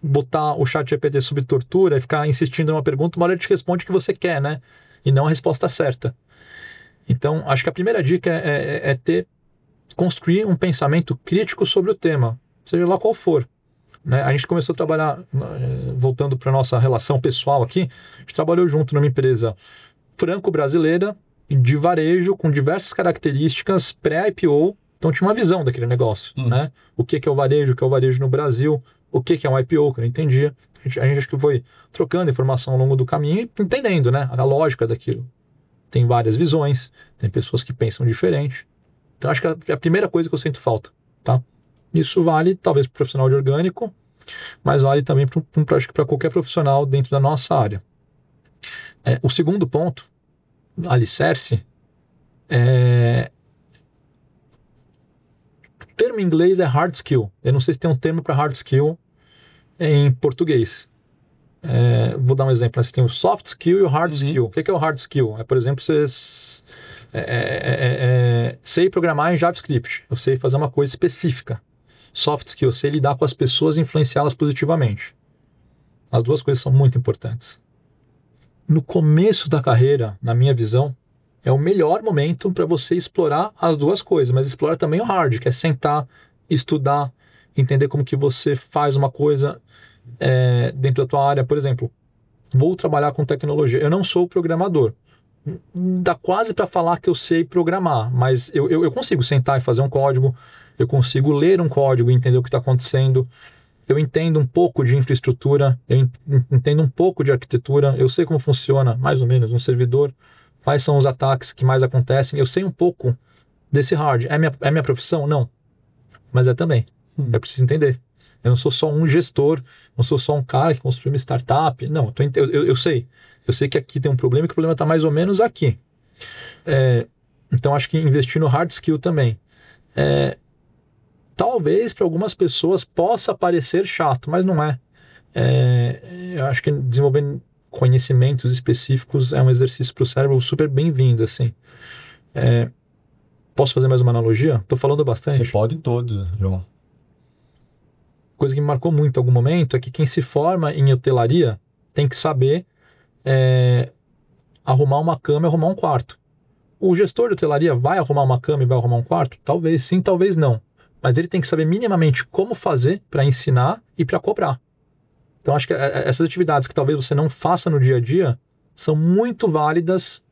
B: botar o ChatGPT sob tortura e ficar insistindo numa pergunta, uma hora ele te responde o que você quer, né? E não a resposta certa. Então, acho que a primeira dica é construir um pensamento crítico sobre o tema, seja lá qual for. Né? A gente começou a trabalhar, voltando para a nossa relação pessoal aqui, a gente trabalhou junto numa empresa franco-brasileira, de varejo, com diversas características pré-IPO, então tinha uma visão daquele negócio. Né? O que é o varejo no Brasil, o que é um IPO, que eu não entendia. A gente acho que foi trocando informação ao longo do caminho e entendendo, né, a lógica daquilo. Tem várias visões, tem pessoas que pensam diferente. Então acho que é a primeira coisa que eu sinto falta, tá? Isso vale talvez para o profissional de orgânico, mas vale também para qualquer profissional dentro da nossa área. O segundo ponto, alicerce, o termo em inglês é hard skill. Eu não sei se tem um termo para hard skill em português. Vou dar um exemplo. Você tem o soft skill e o hard skill. O que é o hard skill? Por exemplo, você sei programar em JavaScript. Eu sei fazer uma coisa específica. Soft skill, eu sei lidar com as pessoas e influenciá-las positivamente. As duas coisas são muito importantes. No começo da carreira, na minha visão, é o melhor momento para você explorar as duas coisas, mas explora também o hard, que é sentar, estudar, entender como que você faz uma coisa dentro da tua área. Por exemplo, vou trabalhar com tecnologia. Eu não sou programador. Dá quase para falar que eu sei programar, mas eu consigo sentar e fazer um código, eu consigo ler um código e entender o que está acontecendo, eu entendo um pouco de infraestrutura, eu entendo um pouco de arquitetura, eu sei como funciona, mais ou menos, um servidor, quais são os ataques que mais acontecem, eu sei um pouco desse hard. É minha profissão? Não. Mas é também. Eu preciso entender. Eu não sou só um gestor, não sou só um cara que construiu uma startup. Não, eu sei. Eu sei que aqui tem um problema e que o problema está mais ou menos aqui. Então, acho que investir no hard skill também. Talvez para algumas pessoas possa parecer chato, mas não é. Eu acho que desenvolver conhecimentos específicos é um exercício para o cérebro super bem-vindo, assim. Posso fazer mais uma analogia? Estou falando bastante.
A: Você pode todo, João.
B: Coisa que me marcou muito em algum momento é que quem se forma em hotelaria tem que saber arrumar uma cama e arrumar um quarto. O gestor de hotelaria vai arrumar uma cama e vai arrumar um quarto? Talvez sim, talvez não. Mas ele tem que saber minimamente como fazer para ensinar e para cobrar. Então acho que essas atividades que talvez você não faça no dia a dia são muito válidas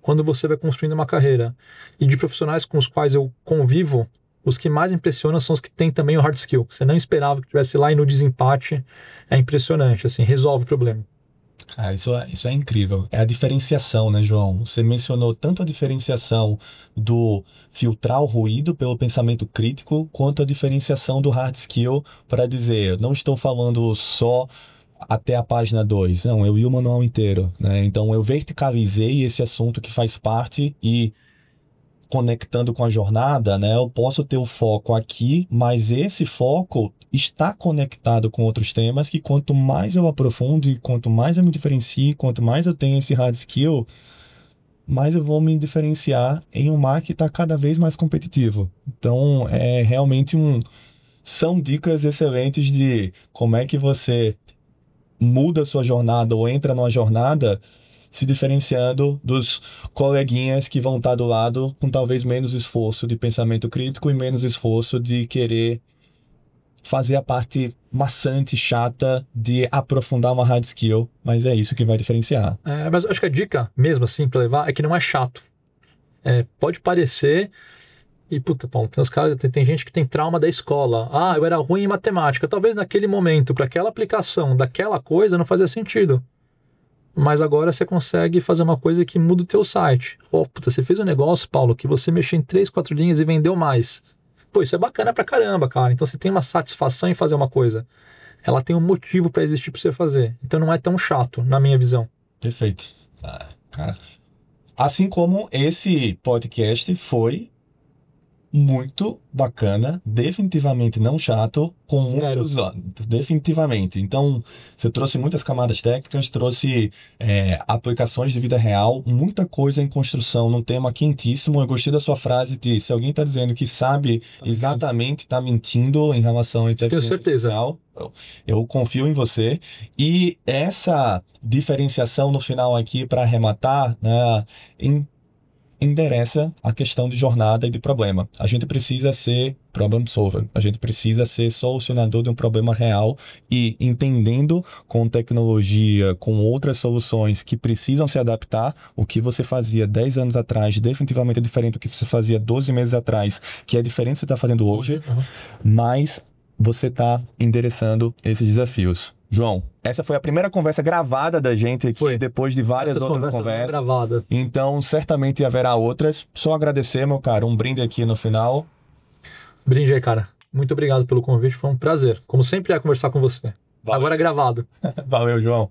B: quando você vai construindo uma carreira. E de profissionais com os quais eu convivo, os que mais impressionam são os que têm também o hard skill. Você não esperava que estivesse lá e no desempate é impressionante, assim, resolve o problema.
A: Cara, isso é incrível. É a diferenciação, né, João? Você mencionou tanto a diferenciação do filtrar o ruído pelo pensamento crítico, quanto a diferenciação do hard skill para dizer, não estou falando só até a página 2, não, eu li o manual inteiro, né? Então eu verticalizei esse assunto que faz parte e conectando com a jornada, né? Eu posso ter o foco aqui, mas esse foco está conectado com outros temas que quanto mais eu aprofundo, quanto mais eu me diferencio, quanto mais eu tenho esse hard skill, mais eu vou me diferenciar em um mar que está cada vez mais competitivo. Então, é realmente são dicas excelentes de como é que você muda a sua jornada ou entra numa jornada se diferenciando dos coleguinhas que vão estar do lado com talvez menos esforço de pensamento crítico e menos esforço de querer fazer a parte maçante, chata de aprofundar uma hard skill, mas é isso que vai diferenciar.
B: Mas acho que a dica mesmo assim para levar é que não é chato. Pode parecer, E, puta, Paulo, tem os caras, tem gente que tem trauma da escola. Ah, eu era ruim em matemática. Talvez naquele momento, para aquela aplicação daquela coisa, não fazia sentido. Mas agora você consegue fazer uma coisa que muda o teu site. Oh, puta, você fez um negócio, Paulo, que você mexeu em 3, 4 linhas e vendeu mais. Pô, isso é bacana pra caramba, cara. Então você tem uma satisfação em fazer uma coisa. Ela tem um motivo pra existir pra você fazer. Então não é tão chato, na minha visão.
A: Perfeito. Cara. Assim como esse podcast foi muito bacana, definitivamente não chato, com muitos anos, definitivamente. Então, você trouxe muitas camadas técnicas, trouxe aplicações de vida real, muita coisa em construção, num tema quentíssimo. Eu gostei da sua frase de, se alguém está dizendo que sabe exatamente, está mentindo em relação à inteligência artificial. Eu confio em você. E essa diferenciação no final aqui, para arrematar, né, endereça a questão de jornada e de problema. A gente precisa ser problem solver, a gente precisa ser solucionador de um problema real e entendendo com tecnologia, com outras soluções que precisam se adaptar, o que você fazia 10 anos atrás definitivamente é diferente do que você fazia 12 meses atrás, que é diferente do que você está fazendo hoje, mas você está endereçando esses desafios. João, essa foi a primeira conversa gravada da gente aqui, depois de várias outras conversas
B: gravadas.
A: Então, certamente haverá outras. Só agradecer, meu cara, um brinde aqui no final.
B: Brinde aí, cara. Muito obrigado pelo convite, foi um prazer. Como sempre é conversar com você.
A: Valeu.
B: Agora é gravado.
A: Valeu, João.